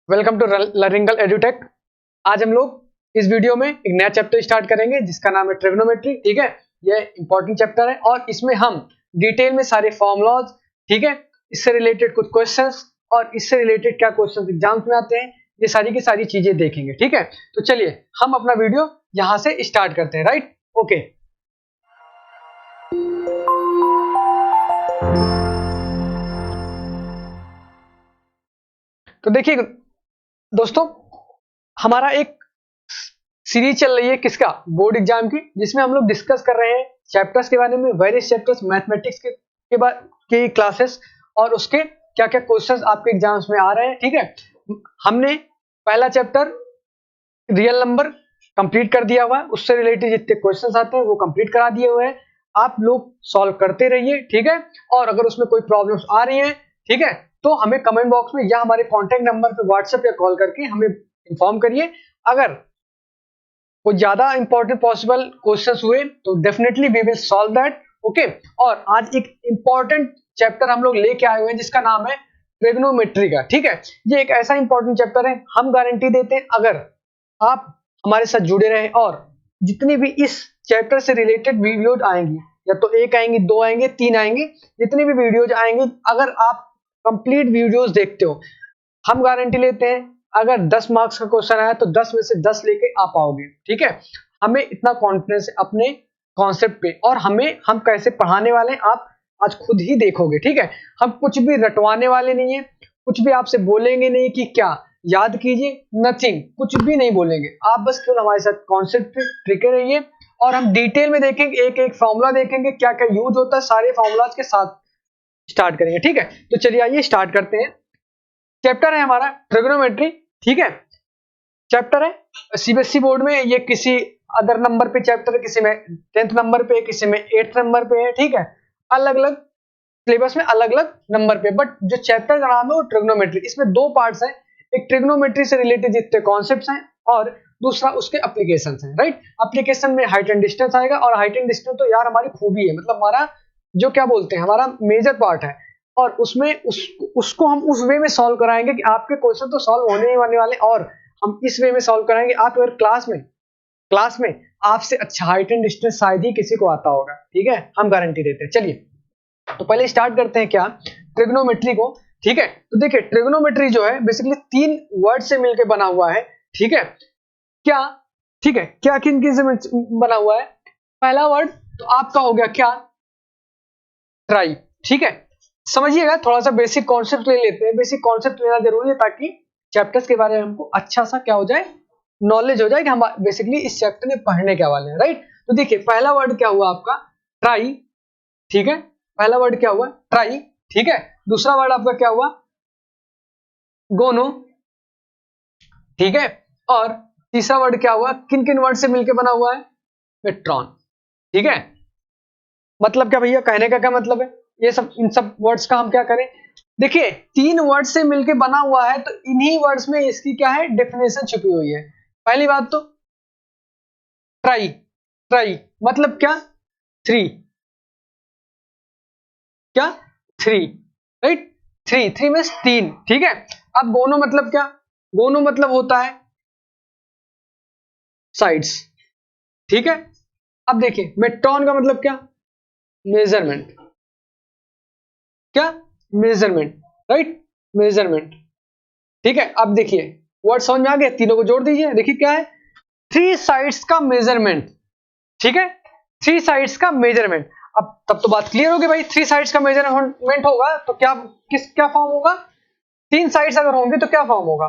Welcome to लर्निंगल edutech. आज हम लोग इस वीडियो में एक नया चैप्टर स्टार्ट करेंगे जिसका नाम है ट्रिग्नोमेट्री। ठीक है, ये इंपॉर्टेंट चैप्टर है और इसमें हम डिटेल में सारे फॉर्मूलाज, ठीक है, इससे रिलेटेड कुछ क्वेश्चंस और इससे रिलेटेड क्या क्वेश्चंस एग्जाम्स में आते हैं, ये सारी की सारी चीजें देखेंगे। ठीक है, तो चलिए हम अपना वीडियो यहां से स्टार्ट करते हैं। Right, okay. तो देखिए दोस्तों, हमारा एक सीरीज चल रही है किसका, बोर्ड एग्जाम की, जिसमें हम लोग डिस्कस कर रहे हैं चैप्टर्स के बारे में, वेरियस चैप्टर्स मैथमेटिक्स के क्लासेस और उसके क्या क्या क्वेश्चंस आपके एग्जाम्स में आ रहे हैं। ठीक है, हमने पहला चैप्टर रियल नंबर कंप्लीट कर दिया हुआ है, उससे रिलेटेड जितने क्वेश्चंस आते हैं वो कंप्लीट करा दिए हुए हैं। आप लोग सॉल्व करते रहिए, ठीक है, और अगर उसमें कोई प्रॉब्लम्स आ रही हैं, ठीक है, तो हमें कमेंट बॉक्स में या हमारे कॉन्टेक्ट नंबर पे व्हाट्सएप या कॉल करके हमें इन्फॉर्म करिए। अगर कोई ज्यादा इंपॉर्टेंट पॉसिबल क्वेश्चंस हुए तो definitely we will solve that. Okay, और आज एक इंपॉर्टेंट चैप्टर हम लोग लेके आए हुए हैं जिसका नाम है ट्रिग्नोमेट्री का। ठीक है, ये एक ऐसा इंपॉर्टेंट चैप्टर है, हम गारंटी देते हैं अगर आप हमारे साथ जुड़े रहे और जितनी भी इस चैप्टर से रिलेटेड वीडियोज आएंगी, या तो एक आएंगी, दो आएंगे, तीन आएंगे, जितनी भी वीडियोज आएंगी, अगर आप कंप्लीट वीडियोज देखते हो, हम गारंटी लेते हैं अगर 10 मार्क्स का क्वेश्चन आया तो 10 में से 10 लेके आ पाओगे। ठीक है, हमें इतना कॉन्फिडेंस है अपने कॉन्सेप्ट पे और हम कैसे पढ़ाने वाले हैं आप आज खुद ही देखोगे। ठीक है, हम कुछ भी रटवाने वाले नहीं है, कुछ भी आपसे बोलेंगे नहीं कि क्या याद कीजिए, नथिंग, कुछ भी नहीं बोलेंगे। आप बस केवल हमारे साथ कॉन्सेप्ट पे टिके रहिए और हम डिटेल में देखेंगे, एक एक फॉर्मूला देखेंगे, क्या क्या यूज होता है, सारे फॉर्मूलाज के साथ स्टार्ट करेंगे। ठीक है, तो चलिए आइए स्टार्ट करते हैं। चैप्टर है हमारा ट्रिग्नोमेट्री। ठीक है, चैप्टर है सीबीएसई बोर्ड में, ये किसी अदर नंबर पे चैप्टर है, किसी में 10th नंबर पे, किसी में 8th नंबर पे है। ठीक है, अलग अलग सिलेबस में अलग अलग नंबर पे, बट जो चैप्टर का नाम है वो ट्रिग्नोमेट्री। इसमें दो पार्ट्स हैं, एक ट्रिग्नोमेट्री से रिलेटेड जितने कॉन्सेप्ट्स हैं और दूसरा उसके एप्लीकेशंस हैं। राइट, एप्लीकेशन में हाइट एंड डिस्टेंस आएगा और हाइट एंड डिस्टेंस तो यार हमारी खूबी है, मतलब हमारा जो क्या बोलते हैं हमारा मेजर पार्ट है, और उसमें उसको हम उस वे में सॉल्व कराएंगे कि आपके क्वेश्चन तो सॉल्व होने ही वाले और हम इस वे में सॉल्व कराएंगे। आप अगर क्लास में आपसे अच्छा हाइट एंड डिस्टेंस शायद ही किसी को आता होगा। ठीक है, हम गारंटी देते हैं। चलिए तो पहले स्टार्ट करते हैं क्या, ट्रिग्नोमेट्री को। ठीक है, तो देखिए ट्रिग्नोमेट्री जो है बेसिकली 3 वर्ड से मिलकर बना हुआ है। ठीक है, क्या, ठीक है, क्या किन किन से बना हुआ है। पहला वर्ड तो आपका हो गया क्या, ट्राई। ठीक है, समझिएगा, थोड़ा सा बेसिक कॉन्सेप्ट ले लेते हैं। बेसिक कॉन्सेप्ट लेना जरूरी है ताकि चैप्टर्स के बारे में हमको अच्छा सा क्या हो जाए, नॉलेज हो जाए कि हम बेसिकली इस चैप्टर में पढ़ने क्या वाले हैं। राइट, तो देखिए पहला वर्ड क्या हुआ आपका, ट्राई। ठीक है, पहला वर्ड क्या हुआ, ट्राई। ठीक है, दूसरा वर्ड आपका क्या हुआ, गोनो। ठीक है, और तीसरा वर्ड क्या हुआ, किन किन वर्ड से मिलकर बना हुआ है, मेट्रॉन। ठीक है, मतलब क्या भैया, कहने का क्या मतलब है, ये सब इन सब वर्ड्स का हम क्या करें। देखिए 3 वर्ड से मिलके बना हुआ है तो इन्हीं वर्ड्स में इसकी क्या है, डेफिनेशन छुपी हुई है। पहली बात तो ट्राई, ट्राई मतलब क्या, 3, क्या 3, राइट, 3 मींस 3। ठीक है, अब गोनो मतलब क्या, गोनो मतलब होता है साइड्स। ठीक है, अब देखिए मेट्रॉन का मतलब क्या, मेजरमेंट, क्या, मेजरमेंट, राइट, मेजरमेंट। ठीक है, अब देखिए वर्ड समझ में आ गया, तीनों को जोड़ दीजिए, देखिए क्या है, 3 साइड्स का मेजरमेंट। ठीक है, 3 साइड्स का मेजरमेंट। अब तब तो बात क्लियर होगी भाई, 3 साइड्स का मेजरमेंट होगा तो क्या फॉर्म होगा, 3 साइड्स अगर होंगी तो क्या फॉर्म होगा,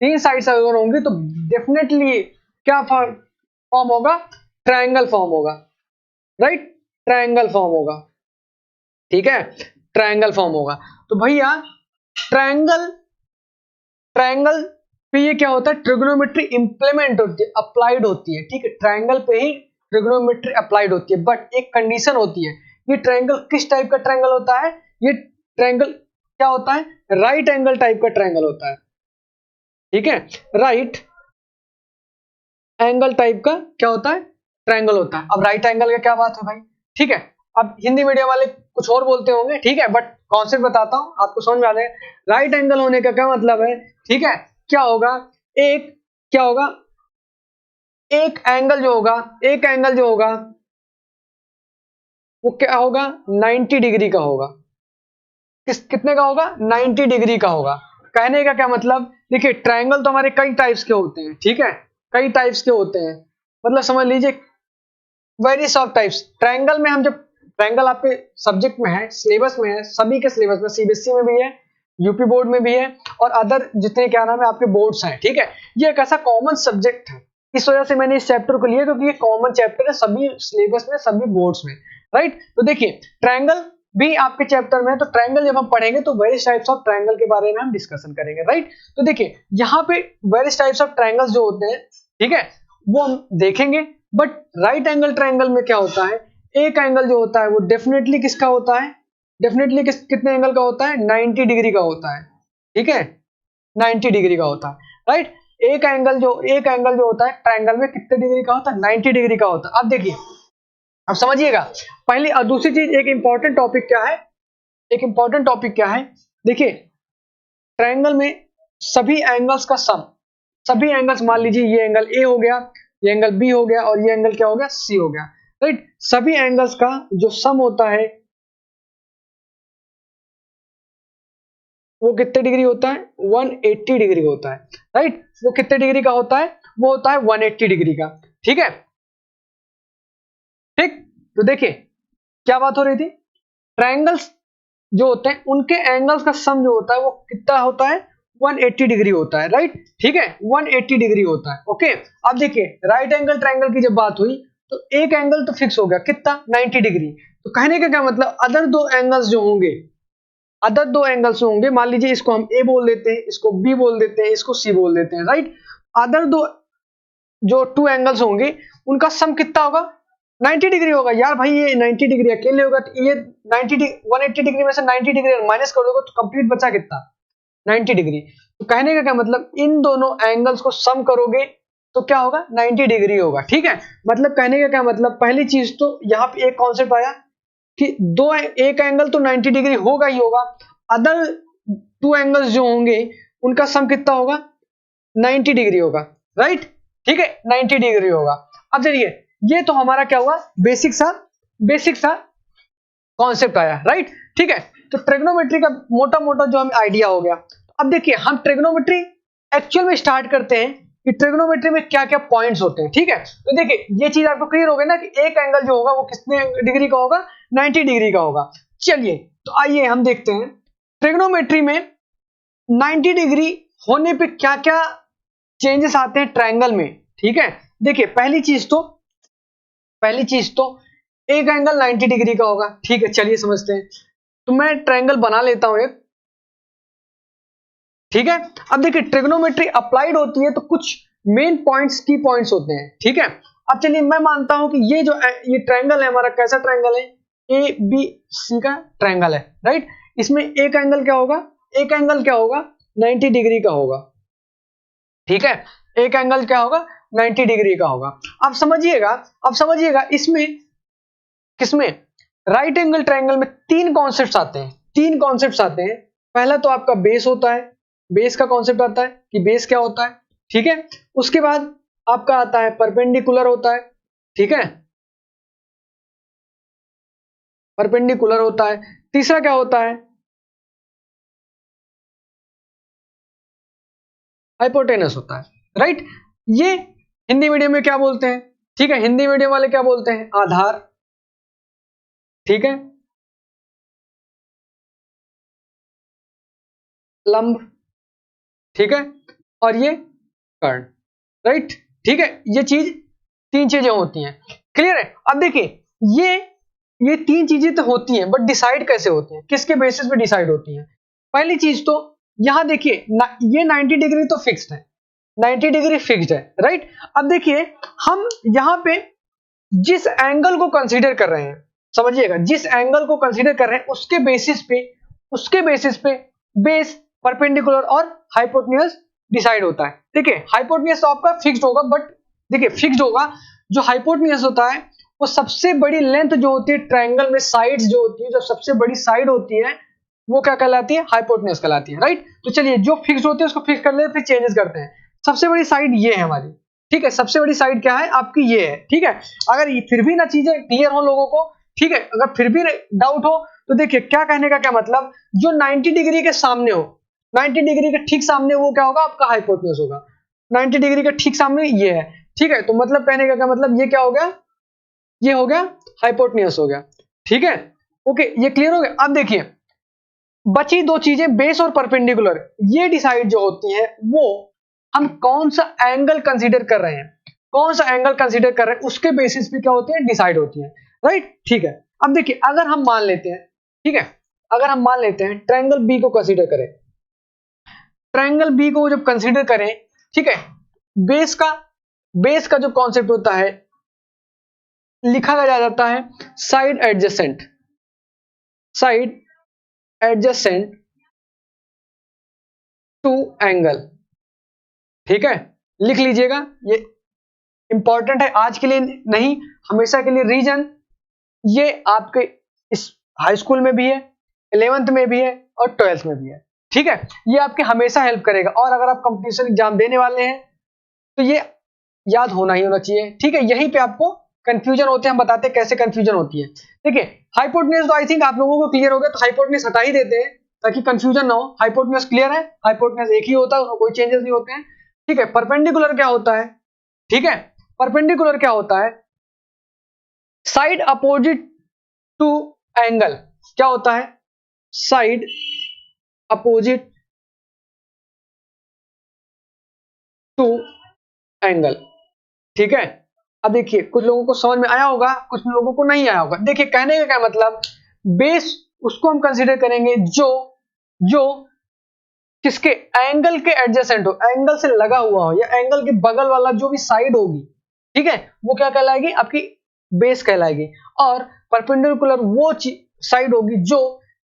3 साइड्स अगर होंगी तो डेफिनेटली क्या फॉर्म होगा, ट्रायंगल फॉर्म होगा। राइट, ट्रायंगल फॉर्म होगा। ठीक है, ट्रायंगल फॉर्म होगा। तो भैया ट्रायंगल, ट्रायंगल पे ये क्या होता है, ट्रिग्नोमेट्री इंप्लीमेंट होती है, अप्लाइड होती है। ठीक है, ट्रायंगल पे ही ट्रिग्नोमेट्री अप्लाइड होती है, बट एक कंडीशन होती है। ये ट्रायंगल किस टाइप का ट्रायंगल होता है, ये ट्रायंगल क्या होता है, राइट एंगल टाइप का ट्रायंगल होता है। ठीक है, राइट एंगल टाइप का क्या होता है, ट्रायंगल होता है। अब राइट एंगल का क्या बात है भाई। ठीक है, अब हिंदी मीडियम वाले कुछ और बोलते होंगे, ठीक है, बट कॉन्सेप्ट बताता हूं आपको समझ में आ जाएगा। राइट एंगल होने का क्या मतलब है, ठीक है, क्या होगा, एक क्या होगा, एक एंगल जो होगा, एक एंगल जो होगा वो क्या होगा, 90 डिग्री का होगा। कितने का होगा, 90 डिग्री का होगा। कहने का क्या मतलब, देखिए ट्रायंगल तो हमारे कई टाइप्स के होते हैं, ठीक है, कई टाइप्स के होते हैं, मतलब समझ लीजिए वेरी ऑफ टाइप्स। ट्रायंगल में हम जब ट्रायंगल आपके सब्जेक्ट में है, सिलेबस में है, सभी के सिलेबस में, सीबीएसई में भी है, यूपी बोर्ड में भी है, और अदर जितने क्या नाम है आपके बोर्ड्स हैं, ठीक है। ये एक ऐसा कॉमन सब्जेक्ट है, इस वजह से मैंने इस चैप्टर को लिया क्योंकि ये कॉमन चैप्टर है सभी सिलेबस में, सभी बोर्ड्स में, राइट। तो देखिए ट्रायंगल भी आपके चैप्टर में है, तो ट्रायंगल जब हम पढ़ेंगे तो वेरियस टाइप्स ऑफ ट्रायंगल के बारे में हम डिस्कशन करेंगे, राइट। तो देखिए यहाँ पे वेरियस टाइप्स ऑफ ट्रायंगल्स जो होते हैं, ठीक है, वो हम देखेंगे। बट राइट एंगल ट्रायंगल में क्या होता है, एक एंगल जो होता है वो डेफिनेटली किसका होता है, डेफिनेटली कितने एंगल का होता है, 90 डिग्री का होता है, ठीक है, 90 डिग्री का होता है, राइट। एक एंगल जो होता है ट्रायंगल में कितने डिग्री का होता है, 90 डिग्री का होता है। अब देखिए, अब समझिएगा पहले, और दूसरी चीज एक इंपॉर्टेंट टॉपिक क्या है, एक इंपॉर्टेंट टॉपिक क्या है, देखिए ट्रायंगल में सभी एंगल्स का सम, सभी एंगल्स, मान लीजिए ये एंगल ए हो गया, ये एंगल बी हो गया, और ये एंगल क्या हो गया, सी हो गया, राइट। सभी एंगल्स का जो सम होता है वो कितने डिग्री होता है, 180 डिग्री होता है, राइट। वो कितने डिग्री का होता है, वो होता है 180 डिग्री का, ठीक है, ठीक। तो देखिए क्या बात हो रही थी, ट्रायंगल्स जो होते हैं उनके एंगल्स का सम जो होता है वो कितना होता है, 180 डिग्री होता है, राइट, ठीक है, 180 डिग्री होता है, ओके। अब देखिए राइट एंगल ट्रायंगल की जब बात हुई तो एक एंगल तो फिक्स हो गया, कितना, 90 डिग्री। तो कहने का क्या मतलब, अदर दो एंगल्स जो होंगे, अदर दो एंगल्स होंगे, मान लीजिए इसको हम ए बोल देते हैं, इसको बी बोल देते हैं, इसको सी बोल देते हैं, राइट। अदर दो जो टू एंगल्स होंगे उनका सम कितना होगा, 90 डिग्री होगा। यार भाई ये 90 डिग्री अकेले होगा तो ये 180 डिग्री में से 90 डिग्री माइनस कर दोगे तो कंप्लीट बचा कितना, 90 डिग्री। तो कहने का क्या मतलब, इन दोनों एंगल्स को सम करोगे तो क्या होगा, 90 डिग्री होगा, ठीक है। मतलब कहने का क्या मतलब, पहली चीज तो यहाँ पे एक कॉन्सेप्ट आया कि एक एंगल तो 90 डिग्री होगा ही होगा, अदर टू एंगल्स जो होंगे उनका सम कितना होगा, 90 डिग्री होगा, राइट, ठीक है, 90 डिग्री होगा। अब देखिए ये तो हमारा क्या हुआ, बेसिक सा कॉन्सेप्ट आया, राइट, ठीक है। तो ट्रिग्नोमेट्री का मोटा मोटा जो हमें आइडिया हो गया। अब देखिए हम ट्रिग्नोमेट्री एक्चुअल में स्टार्ट करते हैं कि ट्रिग्नोमेट्री में क्या क्या पॉइंट्स होते हैं, ठीक है। तो देखिए ये चीज आपको क्लियर हो गई ना कि एक एंगल जो होगा वो कितने डिग्री का होगा, 90 डिग्री का होगा। चलिए तो आइए हम देखते हैं ट्रिग्नोमेट्री में 90 डिग्री होने पे क्या क्या चेंजेस आते हैं ट्रायंगल में, ठीक है। देखिए पहली चीज तो एक एंगल 90 डिग्री का होगा, ठीक है, चलिए समझते हैं। तो मैं ट्रायंगल बना लेता हूं एक, ठीक है। अब देखिए ट्रिग्नोमेट्री अप्लाइड होती है तो कुछ मेन पॉइंट्स, की पॉइंट्स होते हैं, ठीक है। अब चलिए मैं मानता हूं कि ये ट्रायंगल है हमारा, कैसा ट्रायंगल है, ए बी सी का ट्रायंगल है, राइट। इसमें एक एंगल क्या होगा, 90 डिग्री का होगा, ठीक है, एक एंगल क्या होगा, 90 डिग्री का होगा। अब समझिएगा इसमें किसमें, राइट एंगल ट्रायंगल में तीन कॉन्सेप्ट्स आते हैं। पहला तो आपका बेस होता है, बेस का कॉन्सेप्ट आता है कि बेस क्या होता है, ठीक है। उसके बाद आपका आता है परपेंडिकुलर होता है, ठीक है, परपेंडिकुलर होता है। तीसरा क्या होता है, हाइपोटेनस होता है, राइट। ये हिंदी मीडियम में क्या बोलते हैं, ठीक है, हिंदी मीडियम वाले क्या बोलते हैं, आधार, ठीक है, लंब, ठीक है, और ये कर्ण, राइट, ठीक है। ये चीज, तीन चीजें होती हैं, क्लियर है। अब देखिए ये तीन चीजें तो होती हैं, बट डिसाइड कैसे होती हैं, किसके बेसिस पे डिसाइड होती हैं। पहली चीज तो यहां देखिए ये 90 डिग्री तो फिक्स्ड है, 90 डिग्री फिक्स्ड है, राइट। अब देखिए हम यहां पे जिस एंगल को कंसीडर कर रहे हैं, समझिएगा जिस एंगल को कंसीडर कर रहे हैं उसके बेसिस पे बेस, परपेंडिकुलर और हाइपोटेन्यूज डिसाइड होता है, ठीक है। हाइपोटेन्यूज तो आपका फिक्स्ड होगा, बट देखिए फिक्स्ड होगा, जो हाइपोटेन्यूज होता है वो सबसे बड़ी लेंथ जो होती है ट्रायंगल में, साइड्स जो होती है, जो सबसे बड़ी साइड होती है वो क्या कहलाती है, हाइपोटेन्यूज कहलाती है, राइट। तो चलिए जो फिक्स होते हैं उसको फिक्स कर लेते, फिर चेंजेस करते हैं। सबसे बड़ी साइड ये है हमारी, ठीक है, सबसे बड़ी साइड क्या है आपकी, ये है, ठीक है। अगर फिर भी ना चीजें क्लियर हो लोगों को, ठीक है, अगर फिर भी डाउट हो तो देखिए क्या कहने का क्या मतलब, जो 90 डिग्री के सामने हो, 90 डिग्री के ठीक सामने वो क्या होगा आपका, हाइपोटेन्यूज होगा। 90 डिग्री के ठीक सामने ये है, ठीक है। तो मतलब कहने का क्या मतलब, ये क्या हो गया, ये हो गया हाइपोटेन्यूज हो गया, ठीक है। ओके, ये क्लियर हो गया। अब देखिए बची दो चीजें, बेस और परपेंडिकुलर, ये डिसाइड जो होती है वो हम कौन सा एंगल कंसीडर कर रहे हैं, कौन सा एंगल कंसीडर कर रहे हैं उसके बेसिस पे क्या होती है, डिसाइड होती है, राइट, ठीक है। अब देखिए अगर हम मान लेते हैं, ठीक है, अगर हम मान लेते हैं ट्रायंगल बी को कंसीडर करें, ट्रायंगल बी को जब कंसीडर करें, ठीक है, बेस का जो कॉन्सेप्ट होता है लिखा जा जाता है side adjacent, side adjacent to angle, ठीक है, लिख लीजिएगा, ये इंपॉर्टेंट है, आज के लिए नहीं हमेशा के लिए। रीजन ये आपके इस हाई स्कूल में भी है, 11th में भी है और 12th में भी है, ठीक है, ये आपके हमेशा हेल्प करेगा। और अगर आप कंपटीशन एग्जाम देने वाले हैं तो ये याद होना ही होना चाहिए, ठीक है। यहीं पे आपको कंफ्यूजन होते हैं, हम बताते हैं कैसे कंफ्यूजन होती है। देखिए हाइपोटेन्यूज तो आई थिंक आप लोगों को क्लियर हो गया, तो हाइपोटेन्यूज हटा ही देते हैं ताकि कंफ्यूजन ना हो। हाइपोटेन्यूज क्लियर है, हाइपोटेन्यूज एक ही होता है, उसमें कोई चेंजेस नहीं होते हैं, ठीक है। परपेंडिकुलर क्या होता है, ठीक है, परपेंडिकुलर क्या होता है, साइड अपोजिट टू एंगल, क्या होता है, साइड अपोजिट टू एंगल, ठीक है। अब देखिए कुछ लोगों को समझ में आया होगा, कुछ लोगों को नहीं आया होगा। देखिए कहने का क्या मतलब, बेस उसको हम कंसीडर करेंगे जो जो किसके, एंगल के एडजेसेंट हो, एंगल से लगा हुआ हो, या एंगल के बगल वाला जो भी साइड होगी, ठीक है, वो क्या कहलाएगी आपकी, बेस कहलाएगी। और परपेंडिकुलर वो साइड होगी जो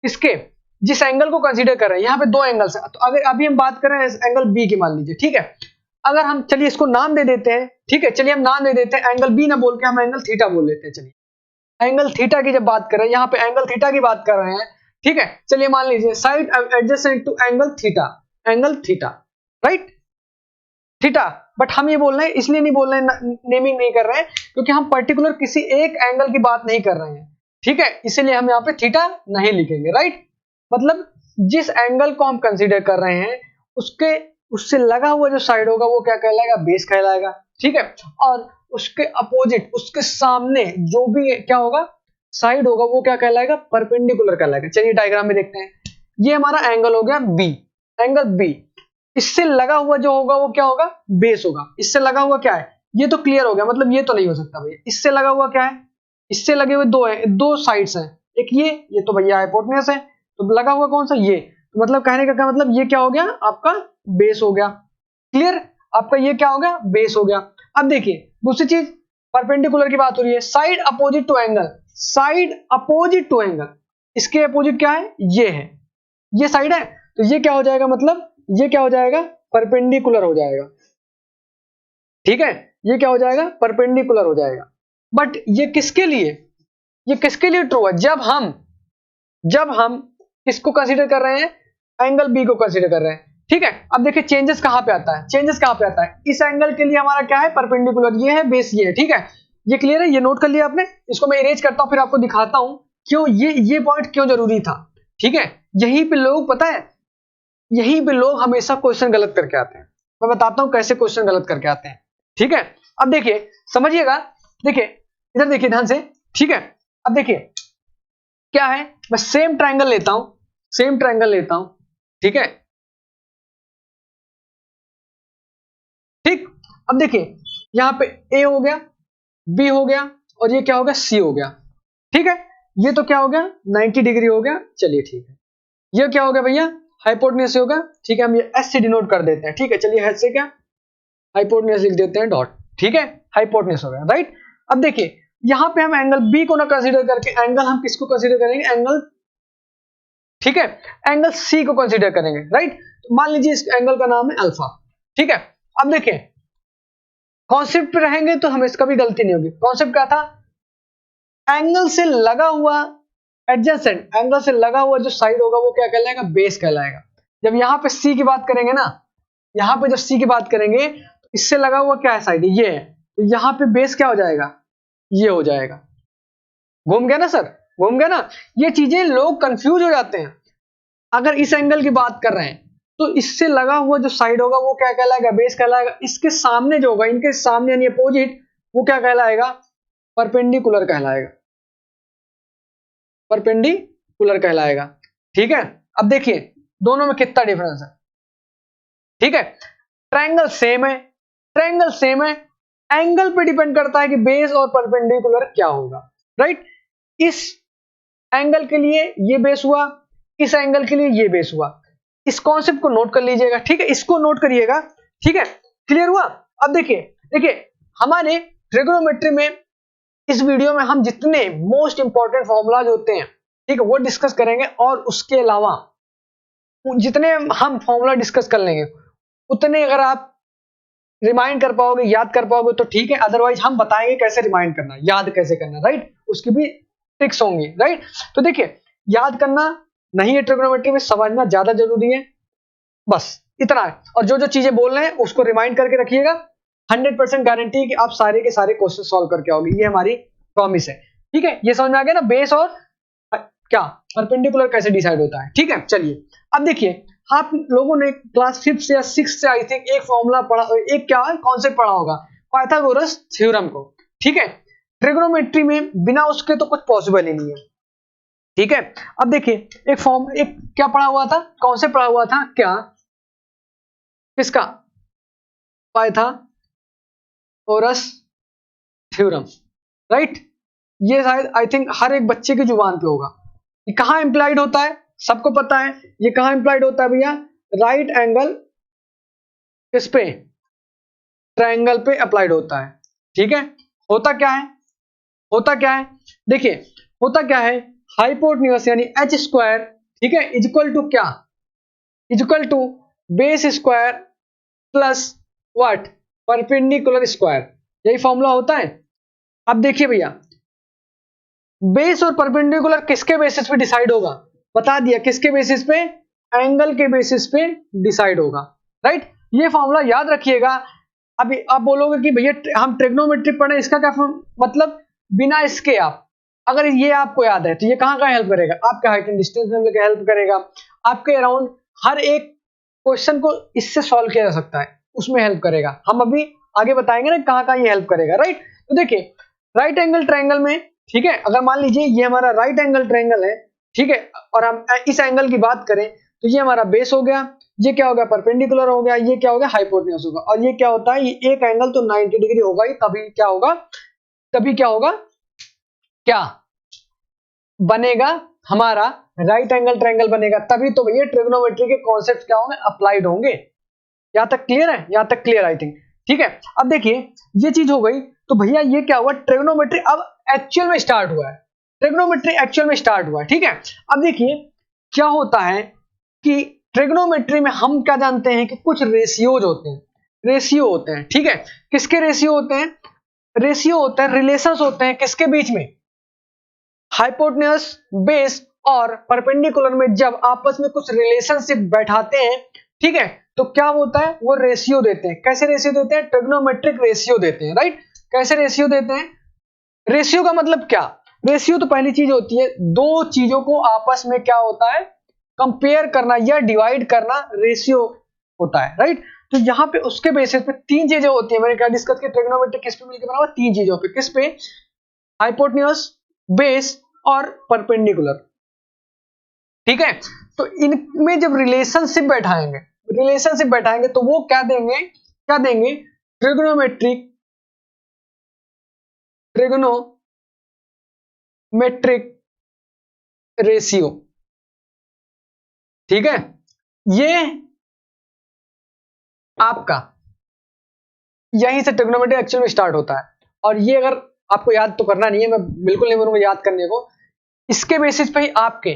इसके, जिस एंगल को कंसीडर कर रहे हैं, यहाँ पे दो एंगल्स है, तो अगर अभी हम बात करें एंगल बी की मान लीजिए, ठीक है। अगर हम चलिए इसको नाम दे देते हैं, ठीक है, चलिए हम नाम दे देते हैं, एंगल बी ना बोल के हम एंगल थीटा बोल लेते हैं। चलिए एंगल थीटा की जब बात कर रहे हैं, यहाँ पे एंगल थीटा की बात कर रहे हैं, ठीक है। चलिए मान लीजिए side adjacent to angle theta, angle theta, right, theta. But हम ये बोल रहे हैं, इसलिए नहीं बोल रहे हैं, नेमिंग नहीं कर रहे हैं, क्योंकि हम पर्टिकुलर किसी एक एंगल की बात नहीं कर रहे हैं, ठीक है, इसीलिए हम यहाँ पे थीटा नहीं लिखेंगे, राइट। मतलब जिस एंगल को हम कंसीडर कर रहे हैं उसके, उससे लगा हुआ जो साइड होगा वो क्या कहलाएगा, बेस कहलाएगा, ठीक है। और उसके अपोजिट, उसके सामने जो भी क्या होगा, साइड होगा, वो क्या कहलाएगा, परपेंडिकुलर कहलाएगा। चलिए डायग्राम में देखते हैं, ये हमारा एंगल हो गया बी, एंगल बी, इससे लगा हुआ जो होगा वो क्या होगा, बेस होगा। इससे लगा हुआ क्या है, ये तो क्लियर हो गया, मतलब ये तो नहीं हो सकता भैया। इससे लगा हुआ क्या है, इससे लगे हुए दो है, दो साइड्स हैं, एक ये तो भैया हाइपोटेन्यूज है, तो लगा हुआ कौन सा, ये, तो मतलब कहने का क्या मतलब, ये क्या हो गया आपका, बेस हो गया, क्लियर, आपका ये क्या हो गया, बेस हो गया। अब देखिए दूसरी चीज, परपेंडिकुलर की बात हो रही है, side opposite to angle, side opposite to angle, इसके अपोजिट क्या है, ये है, ये साइड है, तो ये क्या हो जाएगा, मतलब ये क्या हो जाएगा, परपेंडिकुलर हो जाएगा, ठीक है, ये क्या हो जाएगा, परपेंडिकुलर हो जाएगा। बट ये किसके लिए, ये किसके लिए ट्रू है, जब हम किसको कंसीडर कर रहे हैं, एंगल बी को कंसीडर कर रहे हैं, ठीक है। अब देखिए चेंजेस कहां पे आता है, चेंजेस कहां पे आता है, इस एंगल के लिए हमारा क्या है, परपेंडिकुलर, ये है बेस, ये है, ठीक है। ये क्लियर है, ये नोट कर लिया आपने, इसको मैं इरेज करता हूं, फिर आपको दिखाता हूं क्यों ये पॉइंट क्यों जरूरी था, ठीक है। यहीं पे लोग, पता है, यहीं पे लोग हमेशा क्वेश्चन गलत करके आते हैं, मैं बताता हूं कैसे क्वेश्चन गलत करके आते हैं, ठीक है। अब देखिए समझिएगा, देखिए इधर देखिए ध्यान से, ठीक है। अब देखिए क्या है, मैं सेम ट्रायंगल लेता हूं, सेम ट्रायंगल लेता हूं, ठीक है, ठीक। अब देखिए यहां पे ए हो गया, बी हो गया, और ये क्या हो गया, सी हो गया, ठीक है। ये तो क्या हो गया, 90 डिग्री हो गया, चलिए ठीक है। ये क्या हो गया भैया, हाइपोटेन्यूज होगा, ठीक है, हम ये एस से डिनोट कर देते हैं, ठीक है। चलिए एस से क्या, हाइपोटेन्यूज लिख देते हैं, डॉट, ठीक है, हाइपोटेन्यूज हो गया, राइट। अब देखिए यहां पे हम एंगल बी को ना कंसीडर करके एंगल हम किसको कंसीडर करेंगे, एंगल, ठीक है, एंगल सी को कंसीडर करेंगे, राइट। तो मान लीजिए इस एंगल का नाम है अल्फा, ठीक है। अब देखिए कॉन्सेप्ट पे रहेंगे तो हमें इसका भी गलती नहीं होगी। कॉन्सेप्ट क्या था, एंगल से लगा हुआ एडजेसेंट एंगल से लगा हुआ जो साइड होगा वो क्या कहलाएगा, बेस कहलाएगा। जब यहाँ पे सी की बात करेंगे ना, यहाँ पे जब सी की बात करेंगे तो इससे लगा हुआ क्या है साइड, ये है, तो यहाँ पे बेस क्या हो जाएगा, ये हो जाएगा। घूम गया ना सर, घूम गया ना। ये चीजें लोग कंफ्यूज हो जाते हैं। अगर इस एंगल की बात कर रहे हैं तो इससे लगा हुआ जो साइड होगा वो क्या कहलाएगा, बेस कहलाएगा। इसके सामने जो होगा, इनके सामने यानी अपोजिट, वो क्या कहलाएगा, परपेंडिकुलर कहलाएगा, परपेंडिकुलर कहलाएगा। ठीक है, अब देखिए दोनों में कितना डिफरेंस है। ठीक है, ट्रायंगल सेम है, ट्रायंगल सेम है, एंगल पे डिपेंड करता है कि बेस और परपेंडिकुलर क्या होगा, राइट। इस एंगल के लिए ये बेस हुआ, इस एंगल के लिए ये बेस हुआ। इस कॉन्सेप्ट को नोट कर लीजिएगा, ठीक है, इसको नोट करिएगा। ठीक है, क्लियर हुआ। अब देखिए देखिए हमारे ट्रिगोनोमेट्री में इस वीडियो में हम जितने मोस्ट इंपॉर्टेंट फॉर्मूलाज होते हैं, ठीक है, वो डिस्कस करेंगे, और उसके अलावा जितने हम फॉर्मूला डिस्कस कर लेंगे उतने अगर आप रिमाइंड कर पाओगे, याद कर पाओगे तो ठीक है, अदरवाइज हम बताएंगे कैसे रिमाइंड करना, याद कैसे करना, राइट, उसकी भी ट्रिक्स होंगी, राइट। तो देखिए याद करना नहीं है ट्रिगोनोमेट्री में, समझना ज्यादा जरूरी है, बस इतना है। और जो जो चीजें बोल रहे हैं उसको रिमाइंड करके रखिएगा। 100% गारंटी है कि आप सारे के सारे क्वेश्चन सॉल्व करके आओगे, ये हमारी प्रॉमिस है। ठीक है, ये समझ में आ गया ना, बेस और क्या परपेंडिकुलर कैसे डिसाइड होता है। ठीक है, चलिए अब देखिए आप लोगों ने क्लास 5 या 6 से आई थिंक एक फॉर्मूला पढ़ा, एक क्या कॉन्सेप्ट पढ़ा होगा, पाइथागोरस थ्योरम को। ठीक है, ट्रिगोनोमेट्री में बिना उसके तो कुछ पॉसिबल ही नहीं है। ठीक है, अब देखिए एक क्या पढ़ा हुआ था, कॉन्सेप्ट पढ़ा हुआ था क्या, किसका, पाइथागोरस थ्योरम, राइट। ये शायद आई थिंक हर एक बच्चे की जुबान पे होगा। ये कहां इंप्लाइड होता है, सबको पता है ये कहां इंप्लाइड होता है भैया, राइट एंगल किस पे, ट्रायंगल पे अप्लाइड होता है। ठीक है, होता क्या है, होता क्या है, देखिए होता क्या है, हाइपोटेन्यूज यानी एच स्क्वायर, ठीक है, इक्वल टू क्या, equal to base square plus what, perpendicular square, यही फॉर्मूला होता है। अब देखिए भैया बेस और परपेंडिकुलर किसके बेसिस पे डिसाइड होगा, बता दिया, किसके बेसिस पे, एंगल के बेसिस पे डिसाइड होगा, राइट। ये फॉर्मूला याद रखिएगा। अभी आप बोलोगे कि भैया हम ट्रिग्नोमेट्री पढ़े, इसका क्या मतलब, बिना इसके आप, अगर ये आपको याद है तो ये कहां हेल्प करेगा, आपके हाइट एंड डिस्टेंस में हेल्प करेगा, आपके अराउंड हर एक क्वेश्चन को इससे सॉल्व किया जा सकता है, उसमें हेल्प करेगा। हम अभी आगे बताएंगे ना कहां ये हेल्प करेगा, राइट। तो देखिए राइट एंगल ट्रायंगल में, ठीक है, अगर मान लीजिए ये हमारा राइट एंगल ट्रायंगल है, ठीक है, और हम इस एंगल की बात करें तो ये हमारा बेस हो गया, ये क्या हो गया, परपेंडिकुलर हो गया, ये क्या हो गया, हाइपोटेन्यूज होगा, और ये क्या होता है, ये एक एंगल तो 90 डिग्री होगा ही, तभी क्या होगा, तभी क्या होगा, क्या बनेगा, हमारा राइट एंगल ट्रायंगल बनेगा, तभी तो भैया ट्रिग्नोमेट्री के कॉन्सेप्ट क्या होंगे, अप्लाइड होंगे। यहां तक क्लियर है, यहां तक क्लियर आई थिंक। ठीक है, अब देखिए ये चीज हो गई, तो भैया ये क्या हुआ, ट्रिग्नोमेट्री अब एक्चुअल में स्टार्ट हुआ है, ट्रिग्नोमेट्री एक्चुअल में स्टार्ट हुआ है। ठीक है, अब देखिए क्या होता है कि ट्रिग्नोमेट्री में हम क्या जानते हैं कि कुछ रेशियोज होते हैं, रेशियो होते हैं। ठीक है, किसके रेशियो होते हैं, रेशियो होते हैं, रिलेशंस होते हैं किसके बीच में, हाइपोटेन्यूज, बेस और परपेंडिकुलर में जब आपस में कुछ रिलेशनशिप बैठाते हैं, ठीक है, तो क्या होता है, वो रेशियो देते हैं। कैसे रेशियो देते हैं, ट्रिग्नोमेट्रिक रेशियो देते हैं, राइट। कैसे रेशियो देते हैं, रेशियो का मतलब क्या, रेशियो तो पहली चीज होती है, दो चीजों को आपस में क्या होता है, कंपेयर करना या डिवाइड करना, रेशियो होता है, राइट। तो यहां पे उसके बेसिस पे तीन चीजें होती है, मैंने क्या डिस्कस किया, ट्रिग्नोमेट्री किस पे मिलकर बना हुआ, तीन चीजों पे, किस पे, हाइपोटेन्यूज, बेस और परपेंडिकुलर। ठीक है, तो इनमें जब रिलेशनशिप बैठाएंगे, रिलेशनशिप बैठाएंगे तो वो क्या देंगे, क्या देंगे, ट्रिग्नोमेट्रिक, ट्रिग्नोमेट्रिक रेशियो। ठीक है, ये आपका यहीं से ट्रिग्नोमेट्री एक्चुअल में स्टार्ट होता है, और ये अगर आपको याद तो करना नहीं है, मैं बिल्कुल नहीं बोलूंगा याद करने को, इसके बेसिस पे ही आपके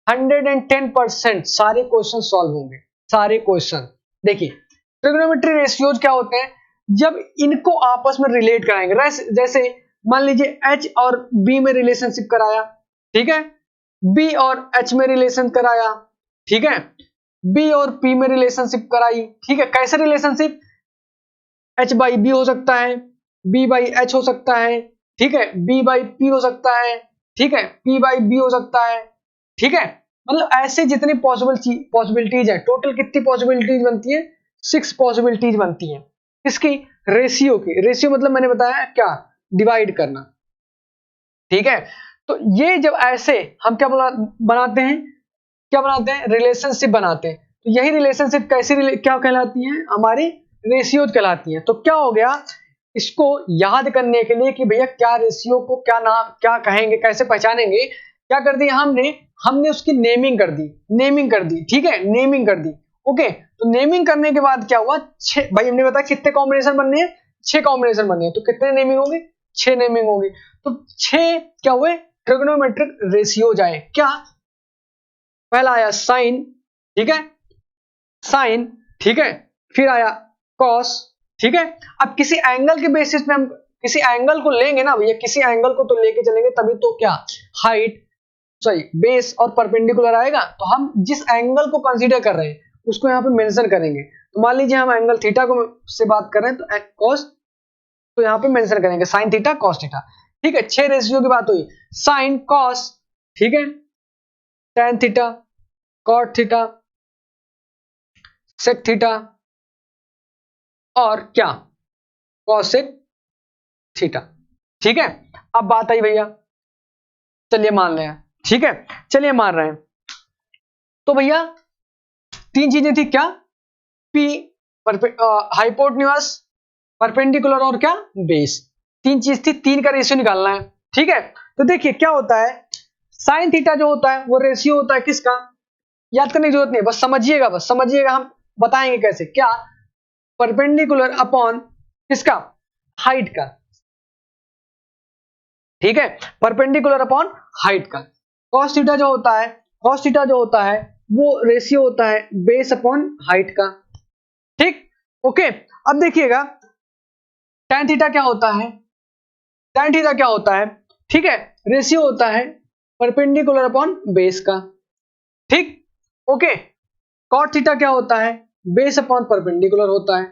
110% सारे क्वेश्चन सॉल्व होंगे, सारे क्वेश्चन। देखिए ट्रिग्नोमेट्री रेशियोज क्या होते हैं, जब इनको आपस में रिलेट कराएंगे, जैसे मान लीजिए H और B में रिलेशनशिप कराया, ठीक है, बी और एच में रिलेशन कराया, ठीक है, बी और पी में रिलेशनशिप कराई, ठीक है। कैसे रिलेशनशिप, एच बाई बी हो सकता है, बी बाई एच हो सकता है, ठीक है, बी बाई पी हो सकता है, ठीक है, पी बाई बी हो सकता है, ठीक है। मतलब ऐसे जितनी पॉसिबिलिटीज है, टोटल कितनी पॉसिबिलिटीज बनती है, 6 पॉसिबिलिटीज बनती है। इसकी रेशियो की, रेशियो मतलब मैंने बताया क्या, डिवाइड करना, ठीक है। तो ये जब ऐसे हम क्या बनाते हैं, क्या बनाते हैं, रिलेशनशिप बनाते हैं। तो यही रिलेशनशिप क्या कहलाती है, हमारी रेशियोज कहलाती है। तो क्या हो गया, इसको याद करने के लिए कि भैया क्या रेशियो को क्या नाम क्या कहेंगे, कैसे पहचानेंगे, क्या कर दिया हमने, हमने उसकी नेमिंग कर दी, नेमिंग कर दी, ठीक है, नेमिंग कर दी। ओके, तो नेमिंग करने के बाद क्या हुआ, 6, भाई हमने बताया कितने कॉम्बिनेशन बनने हैं, 6 कॉम्बिनेशन बनने हैं। तो कितने नेमिंग होगी, 6 नेमिंग होगी। तो 6 क्या हुए, ट्रिग्नोमेट्रिक रेशियोज आए। क्या, पहला आया साइन, ठीक है, साइन, ठीक है, फिर आया कॉस, ठीक है। अब किसी एंगल के बेसिस पे हम किसी एंगल को लेंगे ना भैया, किसी एंगल को तो लेके चलेंगे तभी तो क्या, हाइट, सॉरी बेस और परपेंडिकुलर आएगा। तो हम जिस एंगल को कंसीडर कर रहे हैं उसको यहाँ पे मेंशन करेंगे। तो मान लीजिए हम एंगल थीटा को से बात कर रहे हैं, तो कॉस, तो यहाँ पे मेंशन करेंगे साइन थीटा कॉस थीटा, ठीक है। 6 रेशियो की बात हुई, साइन कॉस, ठीक है, tan theta, cot theta, sec theta और क्या, cosec थीटा, ठीक है। अब बात आई भैया, चलिए मान रहे हैं, ठीक है, चलिए मान रहे हैं। तो भैया 3 चीजें थी, क्या, P, हाइपोटेन्यूज, परपेंडिकुलर और क्या, बेस। 3 चीज थी, 3 का रेशियो निकालना है, ठीक है। तो देखिए क्या होता है, साइन थीटा जो होता है वो रेशियो होता है किसका, याद करने की जरूरत नहीं, बस समझिएगा, बस समझिएगा, हम बताएंगे कैसे, क्या, परपेंडिकुलर अपॉन किसका, हाइट का, ठीक है, परपेंडिकुलर अपॉन हाइट का। कॉस थीटा जो होता है, कॉस थीटा जो होता है वो रेशियो होता है बेस अपॉन हाइट का, ठीक, ओके। अब देखिएगा tan थीटा क्या होता है, tan थीटा क्या होता है, ठीक है, रेशियो होता है परपेंडिकुलर अपॉन बेस का, ठीक, ओके। cot थीटा क्या होता है, बेस अपॉन परपेंडिकुलर होता है,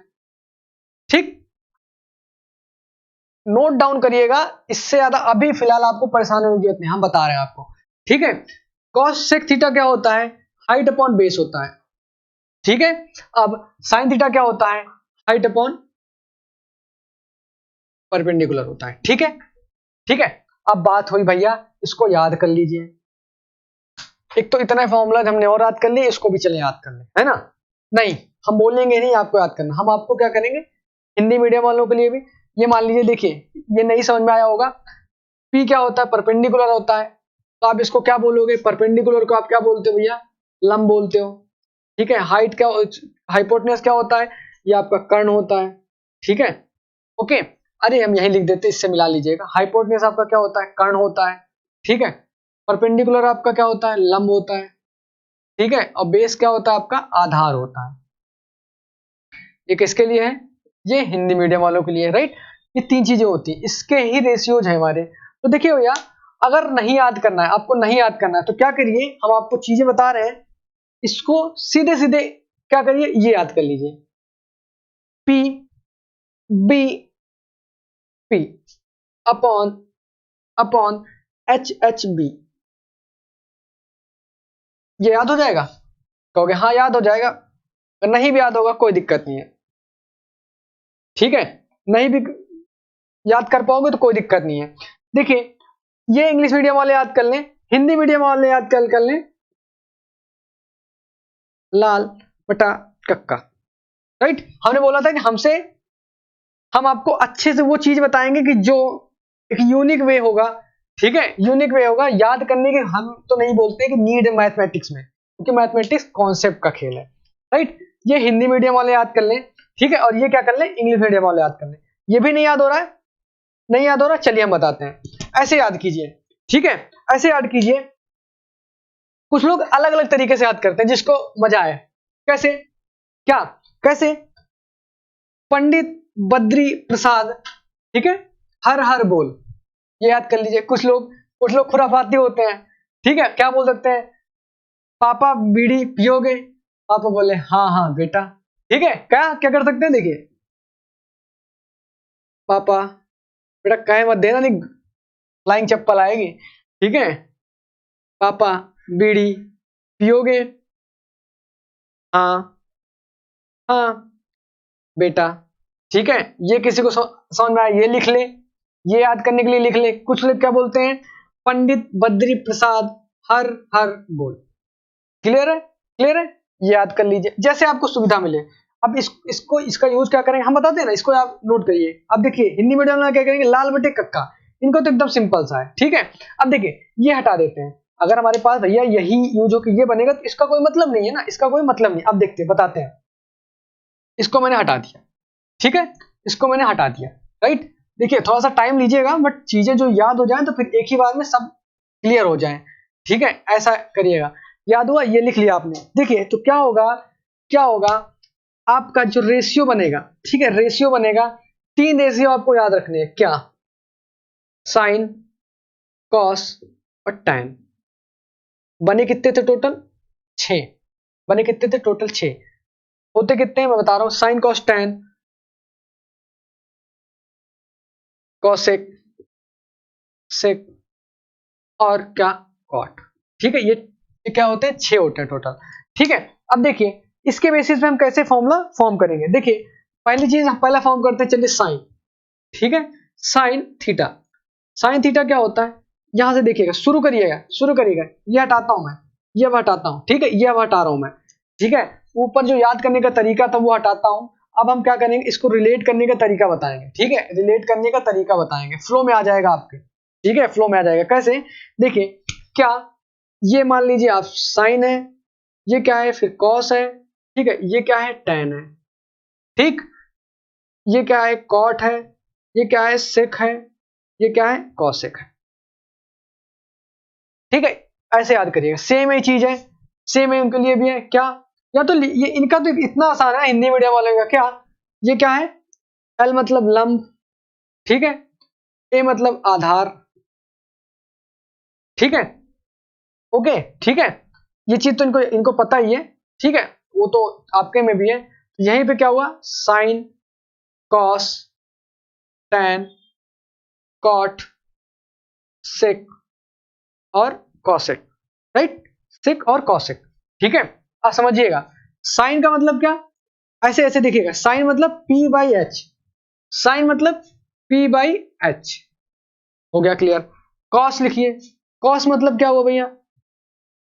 ठीक। नोट डाउन करिएगा, इससे ज्यादा अभी फिलहाल आपको परेशान होने की जरूरत नहीं, हम बता रहे हैं आपको, ठीक है। cos sec थीटा क्या होता है, हाइट अपॉन बेस होता है, ठीक है। अब sin थीटा क्या होता है, हाइट अपॉन परपेंडिकुलर होता है, ठीक है, ठीक है। अब बात हुई भैया, इसको याद कर लीजिए, एक तो इतना फॉर्मूला हमने और याद कर लिए, इसको भी चले याद कर ले, है ना। नहीं, हम बोलेंगे नहीं आपको याद करना, हम आपको क्या करेंगे, हिंदी मीडियम वालों के लिए भी ये मान लीजिए, देखिए ये नहीं समझ में आया होगा, पी क्या होता है, परपेंडिकुलर होता है। तो आप इसको क्या बोलोगे, परपेंडिकुलर को आप क्या बोलते हो भैया, लंब बोलते हो, ठीक है। हाइट क्या, हाइपोटेन्यूज क्या होता है, ये आपका कर्ण होता है, ठीक है, ओके। अरे हम यही लिख देते, इससे मिला लीजिएगा, हाइपोटेन्यूज आपका क्या होता है, कर्ण होता है, ठीक है। परपेंडिकुलर आपका क्या होता है, लंब होता है, ठीक है। और बेस क्या होता है आपका, आधार होता है। ये किसके लिए है, ये हिंदी मीडियम वालों के लिए है, राइट। ये 3 चीजें होती है, इसके ही रेशियोज है हमारे। तो देखिए भैया, अगर नहीं याद करना है आपको, नहीं याद करना है तो क्या करिए, हम आपको चीजें बता रहे हैं, इसको सीधे सीधे क्या करिए, ये याद कर लीजिए, p B P upon upon H H b, ये याद हो जाएगा, कहोगे हाँ याद हो जाएगा, अगर नहीं भी याद होगा कोई दिक्कत नहीं है, ठीक है, नहीं भी याद कर पाओगे तो कोई दिक्कत नहीं है। देखिए ये इंग्लिश मीडियम वाले याद कर लें, हिंदी मीडियम वाले याद कर लें, लाल बटा कक्का, राइट। हमने बोला था कि हमसे हम आपको अच्छे से वो चीज बताएंगे कि जो एक यूनिक वे होगा, ठीक है, यूनिक वे होगा याद करने के। हम तो नहीं बोलते कि नीड है मैथमेटिक्स में, क्योंकि मैथमेटिक्स कॉन्सेप्ट का खेल है, राइट। ये हिंदी मीडियम वाले याद कर लें, ठीक है, और ये क्या कर लें, इंग्लिश मीडियम वाले याद कर लें। ये भी नहीं याद हो रहा है, नहीं याद हो रहा, चलिए हम बताते हैं, ऐसे याद कीजिए, ठीक है, ऐसे याद कीजिए। कुछ लोग अलग अलग तरीके से याद करते हैं जिसको मजा आए, कैसे, क्या, कैसे, पंडित बद्री प्रसाद, ठीक है, हर हर बोल, ये याद कर लीजिए। कुछ लोग खुराफाती होते हैं, ठीक है, क्या बोल सकते हैं, पापा बीड़ी पियोगे, पापा बोले हाँ हाँ बेटा। ठीक है, क्या क्या कर सकते हैं, देखिए पापा बेटा कहे मत देना, नहीं फ्लाइंग चप्पल आएगी। ठीक है, पापा बीड़ी पियोगे, हाँ हाँ बेटा। ठीक है, ये किसी को समझ में आया ये लिख ले, ये याद करने के लिए लिख ले। कुछ लोग क्या बोलते हैं, पंडित बद्री प्रसाद हर हर बोल। क्लियर है, क्लियर है, ये याद कर लीजिए जैसे आपको सुविधा मिले। अब इसको इसका यूज क्या करेंगे हम बताते हैं ना, इसको आप नोट करिए। अब देखिए हिंदी मीडियम में क्या करेंगे, लाल बटे कक्का, इनको तो एकदम सिंपल सा है। ठीक है, अब देखिए ये हटा देते हैं, अगर हमारे पास भैया यही यूज हो कि ये बनेगा तो इसका कोई मतलब नहीं है ना, इसका कोई मतलब नहीं। अब देखते हैं, बताते हैं, इसको मैंने हटा दिया। ठीक है, इसको मैंने हटा दिया, राइट। देखिए थोड़ा सा टाइम लीजिएगा, बट चीजें जो याद हो जाए तो फिर एक ही बार में सब क्लियर हो जाए। ठीक है, ऐसा करिएगा। याद हुआ, ये लिख लिया आपने। देखिए तो क्या होगा, क्या होगा, आपका जो रेशियो बनेगा, ठीक है रेशियो बनेगा, 3 रेशियो आपको याद रखने हैं, क्या, साइन, कॉस और टैन। बने कितने थे टोटल, 6। बने कितने थे टोटल, 6। होते कितने हैं मैं बता रहा हूं, साइन कॉस टैन, कॉसेक, सेक और क्या, कॉट। ठीक है, ये क्या होते हैं, 6 होते हैं टोटल। ठीक है, अब देखिए इसके बेसिस पे हम कैसे फॉर्मूला फॉर्म करेंगे। देखिए पहली चीज हम पहला फॉर्म करते हैं, चलिए साइन। ठीक है, साइन थीटा। साइन थीटा क्या होता है, यहां से देखिएगा, शुरू करिएगा, शुरू करिएगा, ये हटाता हूं मैं, ये अब हटाता हूं। ठीक है, ये अब हटा रहा हूं मैं। ठीक है, ऊपर जो याद करने का तरीका था वो हटाता हूं। अब हम क्या करेंगे, इसको रिलेट करने का तरीका बताएंगे। ठीक है, रिलेट करने का तरीका बताएंगे, फ्लो में आ जाएगा आपके। ठीक है, फ्लो में आ जाएगा। कैसे, देखिए क्या, ये मान लीजिए आप साइन है, ये क्या है फिर कॉस है, ठीक है, ये क्या है टैन है, ठीक, ये क्या है कॉट है, ये क्या है सेक है, ये क्या है कॉसेक है। ठीक है, ऐसे याद करिएगा, सेम ही चीज है, सेम है उनके लिए भी है क्या, या तो ये इनका तो इतना आसान है हिंदी मीडियम वाले का, क्या, ये क्या है, एल मतलब लंब, ठीक है, ए मतलब आधार। ठीक है, ओके, ठीक है, ये चीज तो इनको इनको पता ही है। ठीक है, वो तो आपके में भी है। यहीं पे क्या हुआ, साइन, कॉस, टैन, कॉट, सेक और कॉसेक, राइट, सेक और कॉसेक। ठीक है, अब समझिएगा, साइन का मतलब क्या, ऐसे ऐसे देखिएगा, साइन मतलब पी बाई एच, साइन मतलब पी बाई एच, हो गया क्लियर। कॉस लिखिए, कॉस मतलब क्या हुआ भैया,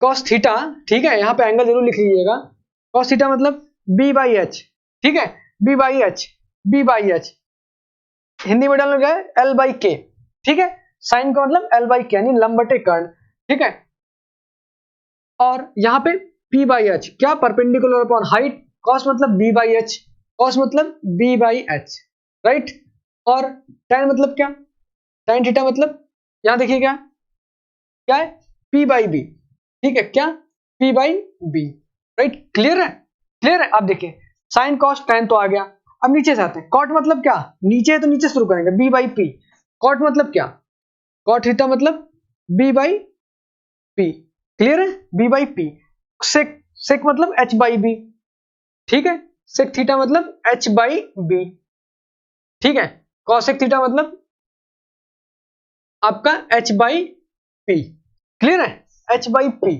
कॉस थीटा। ठीक है, यहां पे एंगल जरूर लिख लीजिएगा, कॉस थीटा मतलब बी बाई एच। ठीक है, b by h, b by h, Hindi में डालना क्या है, एल बाई के। ठीक है, साइन का मतलब एल बाई के यानी लंब बटे कर्ण। ठीक है, और यहां पे पी बाई एच क्या, परपेंडिकुलर अपॉन हाइट, कॉस मतलब बी बाई एच, कॉस मतलब बी बाई एच, राइट। और tan मतलब क्या, tan थीटा मतलब, यहां देखिए क्या, क्या है, पी बाई बी। ठीक है, क्या, P by b, right. Clear है, क्लियर है। अब देखिए साइन कॉस tan तो आ गया। अब नीचे से आते हैं, कॉट मतलब क्या, नीचे है तो नीचे शुरू करेंगे, बी बाई पी। कॉट मतलब क्या, कॉट थीटा मतलब बी बाई पी। क्लियर है, बी बाई पी। सेक, सेक मतलब एच बाई बी। ठीक है, सेक थीटा मतलब एच बाई बी। ठीक है, कॉसेक थीटा मतलब आपका एच बाई पी। क्लियर है, एच बाई पी।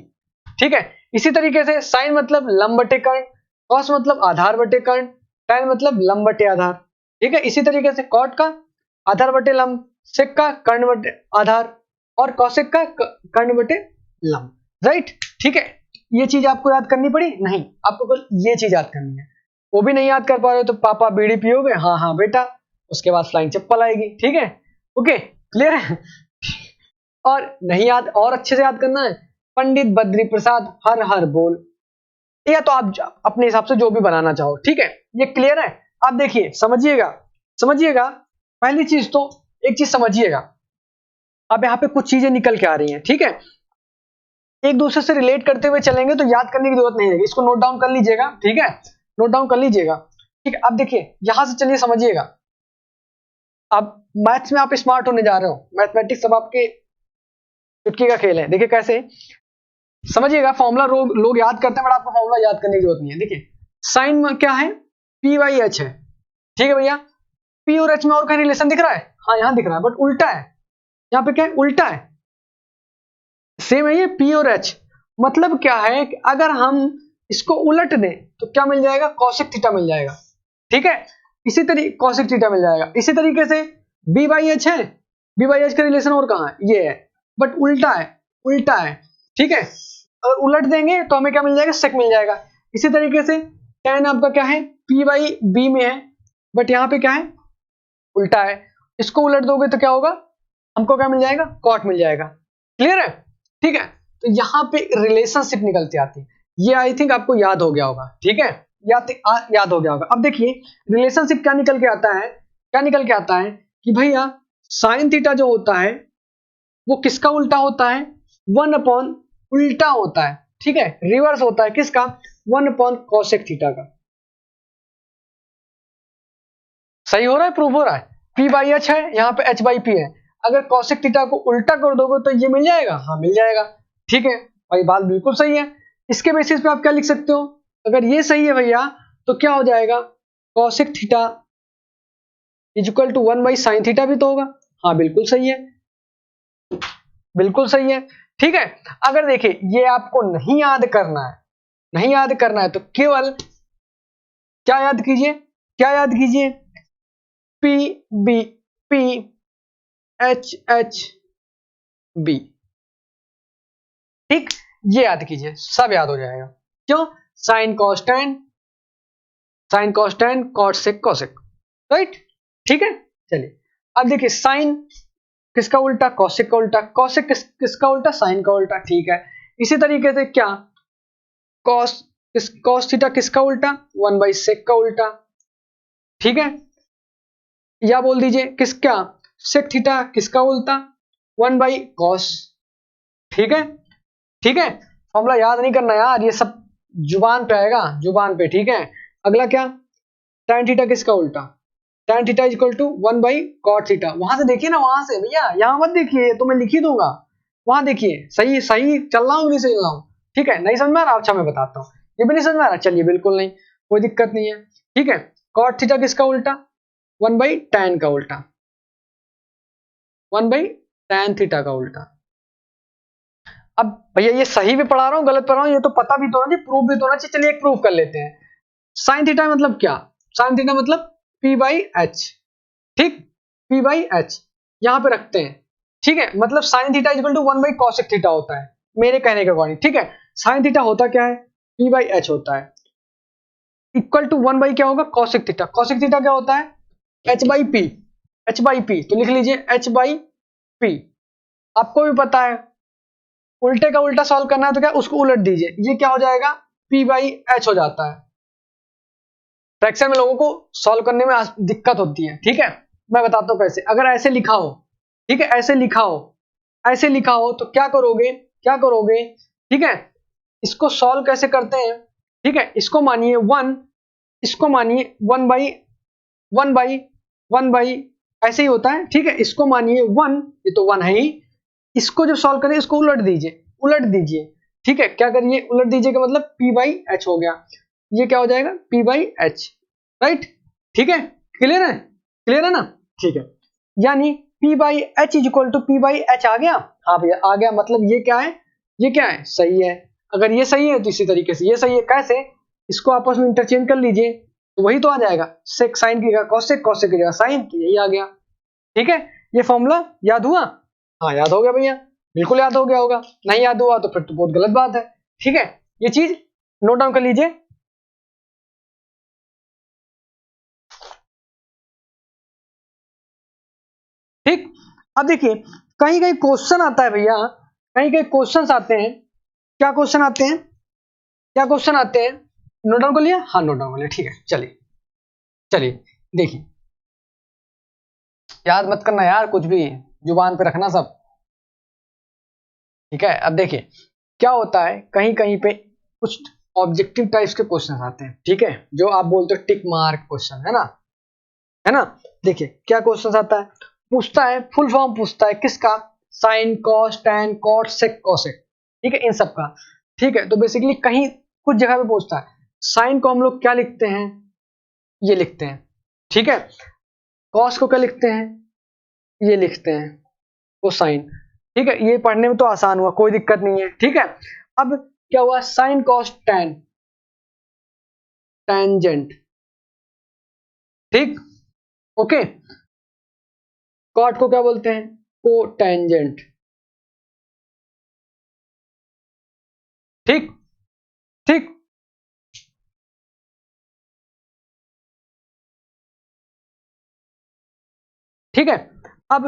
ठीक है, इसी तरीके से साइन मतलब लंब बटे कर्ण, कॉस मतलब आधार बटे कर्ण, टैन मतलब लंब बटे आधार। ठीक है, इसी तरीके से कॉट का आधार बटे लंब, सेक का कर्ण बटे आधार और कॉसेक का कर्ण बटे लंब, राइट। ठीक है, ये चीज आपको याद करनी पड़ी नहीं, आपको केवल ये चीज याद करनी है। वो भी नहीं याद कर पा रहे हो तो पापा बीड़ी पियोगे, हाँ हाँ बेटा, उसके बाद फ्लाइंग चप्पल आएगी। ठीक है, ओके, क्लियर है। और नहीं याद, और अच्छे से याद करना है, पंडित बद्री प्रसाद हर हर बोल, या तो आप अपने हिसाब से जो भी बनाना चाहो। ठीक है, ये क्लियर है। आप देखिए, समझिएगा, समझिएगा, पहली चीज तो एक चीज समझिएगा, अब यहाँ पे कुछ चीजें निकल के आ रही हैं। ठीक है, एक दूसरे से रिलेट करते हुए चलेंगे तो याद करने की जरूरत नहीं रहेगी, इसको नोट डाउन कर लीजिएगा। ठीक है, नोट डाउन कर लीजिएगा। ठीक है, अब देखिए यहां से चलिए समझिएगा, अब मैथ्स में आप स्मार्ट होने जा रहे हो, मैथमेटिक्स अब आपके चुटकी का खेल है। देखिए कैसे, समझिएगा फॉर्मूला लोग याद करते हैं, बट आपको फॉर्मूला याद करने की जरूरत नहीं है। देखिए साइन में क्या है, पी बाई एच है, ठीक है भैया। पी और एच में और कहीं रिलेशन दिख रहा है? हाँ यहाँ दिख रहा है, बट उल्टा है। यहाँ पे क्या है, उल्टा है। सेम है ये पी और एच। मतलब क्या है कि अगर हम इसको उलट दें तो क्या मिल जाएगा, कॉसेक थीटा मिल जाएगा, ठीक है। इसी तरीके कॉसेक थीटा मिल जाएगा। इसी तरीके से बी बाई एच है, बी बाई एच का रिलेशन और कहाँ है, ये है, बट उल्टा है, उल्टा है, ठीक है। अगर उलट देंगे तो हमें क्या मिल जाएगा, सेक मिल जाएगा। इसी तरीके से tan आपका क्या है, p बाई बी में है, बट यहाँ पे क्या है, उल्टा है। इसको उलट दोगे तो क्या होगा, हमको क्या मिल जाएगा, कॉट मिल जाएगा। क्लियर है, ठीक है। तो यहाँ पे रिलेशनशिप निकलती आती है। ये आई थिंक आपको याद हो गया होगा, ठीक है, याद हो गया होगा। अब देखिए रिलेशनशिप क्या निकल के आता है, क्या निकल के आता है कि भैया साइन थीटा जो होता है वो किसका उल्टा होता है, 1 अपॉन उल्टा होता है, ठीक है, रिवर्स होता है किसका, 1 अपॉन कॉसेक थीटा का। सही हो रहा है, प्रूफ हो रहा है। पी बाई एच है, यहाँ पे एच बाई पी है। अगर कॉसेक थीटा को उल्टा कर दोगे तो ये मिल जाएगा, हाँ मिल जाएगा, ठीक है भाई, बात बिल्कुल सही है। इसके बेसिस पे आप क्या लिख सकते हो, अगर ये सही है भैया तो क्या हो जाएगा, cosec theta is equal to 1 by sine theta भी तो होगा। हाँ बिल्कुल सही है, बिल्कुल सही है, ठीक है। अगर देखिए ये आपको नहीं याद करना है, नहीं याद करना है तो केवल क्या याद कीजिए, क्या याद कीजिए, p B p h H b, ठीक, ये याद कीजिए, सब याद हो जाएगा। क्यों, sine cos tan, sine cos tan, cot sec cosec, right, ठीक है। चलिए अब देखिए साइन किसका उल्टा, कॉसेक का उल्टा, कॉसेक किसका उल्टा, साइन का उल्टा, ठीक है। इसी तरीके से क्या, कॉस थीटा किसका उल्टा, 1 बाई सेक का उल्टा, ठीक है। या बोल दीजिए किसका, सेक थीटा किसका उल्टा, 1 बाई कॉस, ठीक है, ठीक है। फॉर्मूला याद नहीं करना यार, ये सब जुबान पे आएगा, जुबान पे, ठीक है। अगला क्या, tan थीटा किसका उल्टा, tan theta is equal to 1 by cot theta. वहां से देखिए ना, वहां से भैया, यहां मत देखिए, तो मैं लिख ही दूंगा, वहां देखिए, सही सही चल रहा हूँ नहीं चल रहा हूँ, ठीक है। नहीं समझ में आ रहा, अच्छा मैं बताता हूँ, ये भी नहीं समझ में आ रहा, चलिए बिल्कुल नहीं, कोई दिक्कत नहीं है, ठीक है। कॉट थीटा किसका उल्टा, 1 बाई टैन का उल्टा, 1 बाई टैन थीटा का उल्टा। अब भैया ये सही भी पढ़ा रहा हूँ गलत पढ़ा रहा हूँ ये तो पता भी तो ना, प्रूफ भी तो ना चाहिए। चलिए एक प्रूफ कर लेते हैं। साइन थीटा मतलब क्या, साइन थीटा मतलब पी बाई एच, ठीक, पी बाई एच यहां पे रखते हैं, ठीक है। मतलब sine theta equal to 1 by cosec theta होता है मेरे कहने के अकॉर्डिंग, ठीक है। साइन थीटा होता क्या है, पी बाई एच होता है, इक्वल टू 1 बाई क्या होगा, कॉसेक थीटा। कॉसेक थीटा क्या होता है, H by P, H by P, तो लिख लीजिए एच बाई पी। आपको भी पता है उल्टे का उल्टा सॉल्व करना है तो क्या, उसको उलट दीजिए, ये क्या हो जाएगा, पी बाई एच हो जाता है। फ्रैक्शन में लोगों को सॉल्व करने में दिक्कत होती है, ठीक है, मैं बताता हूं कैसे। अगर ऐसे लिखा हो, ठीक है, ऐसे लिखा हो, ऐसे लिखा हो तो क्या करोगे, क्या करोगे, ठीक है। इसको सॉल्व कैसे करते हैं, ठीक है, इसको मानिए 1, इसको मानिए 1 बाई 1 बाई 1 बाई, ऐसे ही होता है, ठीक है। इसको मानिए 1, ये तो 1 है ही, इसको जब सॉल्व करें इसको उलट दीजिए, उलट दीजिए, ठीक है। क्या करिए, उलट दीजिए का मतलब p बाई एच हो गया, ये क्या हो जाएगा, p बाई एच, राइट, ठीक है। क्लियर है, क्लियर है ना, ठीक है। यानी p by H is equal to p by H आ गया, हाँ भैया आ गया। मतलब ये क्या है, ये क्या है, सही है। अगर ये सही है तो इसी तरीके से ये सही है। कैसे, इसको आपस में इंटरचेंज कर लीजिए तो वही तो आ जाएगा, सेक साइन की जगह कॉसेक, कॉसेक की जगह साइन, तो यही आ गया, ठीक है। ये फॉर्मूला याद हुआ, हाँ याद हो गया भैया, बिल्कुल याद हो गया होगा। नहीं याद हुआ तो फिर तो बहुत गलत बात है, ठीक है। ये चीज नोट डाउन कर लीजिए। ठीक, अब देखिए कहीं कहीं क्वेश्चन आता है भैया, कहीं कहीं क्वेश्चन आते हैं। क्या क्वेश्चन आते हैं, क्या क्वेश्चन आते हैं, नोट डाउन कर लिया, हाँ नोट डाउन कर लिया, ठीक है। चलिए चलिए देखिए, याद मत करना यार कुछ भी, जुबान पे रखना सब, ठीक है। अब देखिए क्या होता है, कहीं कहीं पे कुछ ऑब्जेक्टिव टाइप्स के क्वेश्चन आते हैं, ठीक है, जो आप बोलते हो टिक मार्क क्वेश्चन, है ना, है ना। देखिए क्या क्वेश्चन आता है, पूछता है फुल फॉर्म, पूछता है किसका, साइन, कॉस, टैन, कॉट, सेक, कोसेक, ठीक है, इन सब का। ठीक है, तो बेसिकली कहीं कुछ जगह पे पूछता है साइन को हम लोग क्या लिखते हैं, ये लिखते हैं, ठीक है। कॉस को क्या लिखते हैं, ये लिखते हैं, कोसाइन, ठीक है। ये पढ़ने में तो आसान हुआ, कोई दिक्कत नहीं है, ठीक है। अब क्या हुआ, साइन, कॉस, टैन, टैंजेंट, ठीक, ओके। कॉट को क्या बोलते हैं, कोटैंजेंट, ठीक ठीक। ठीक है, अब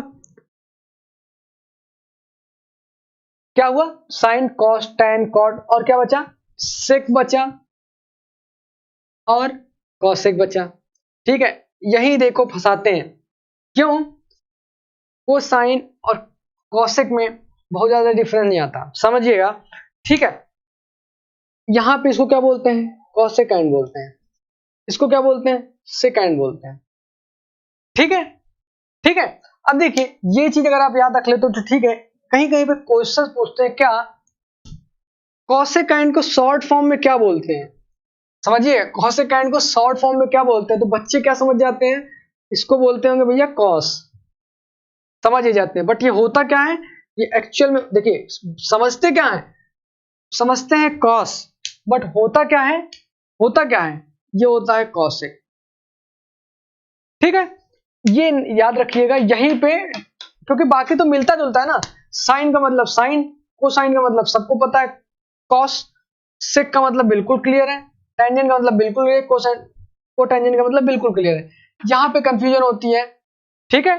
क्या हुआ, साइन, कॉस, टैन, कॉट, और क्या बचा, सेक बचा और कॉसेक बचा, ठीक है। यही देखो फंसाते हैं, क्यों, कोसाइन और कॉसेक में बहुत ज्यादा डिफरेंस नहीं आता, समझिएगा, ठीक है। यहां पे इसको क्या बोलते हैं, कॉसेकेंड बोलते हैं, इसको क्या बोलते हैं, सेकेंड बोलते हैं, ठीक है, ठीक है। अब देखिए ये चीज अगर आप याद रख ले तो ठीक है। कहीं कहीं पे क्वेश्चन पूछते हैं, क्या कॉसेकेंड को शॉर्ट फॉर्म में क्या बोलते हैं, समझिए, कॉसेकेंड को शॉर्ट फॉर्म में क्या बोलते हैं, तो बच्चे क्या समझ जाते हैं, इसको बोलते होंगे भैया कॉस, समझ ही जाते हैं। बट ये होता क्या है, ये एक्चुअल में देखिए, समझते क्या है, समझते हैं कॉस, बट होता क्या है, होता क्या है, ये होता है कॉसेक, ठीक है। ये याद रखिएगा यहीं पे, क्योंकि बाकी तो मिलता जुलता है ना, साइन का मतलब साइन, कोसाइन का मतलब सबको पता है, कॉस, सेक का मतलब बिल्कुल क्लियर है, टेंजेंट का मतलब बिल्कुल क्लियर है, कोसाइन, कोटेंजेंट का मतलब बिल्कुल क्लियर है। यहां पे कंफ्यूजन होती है, ठीक है।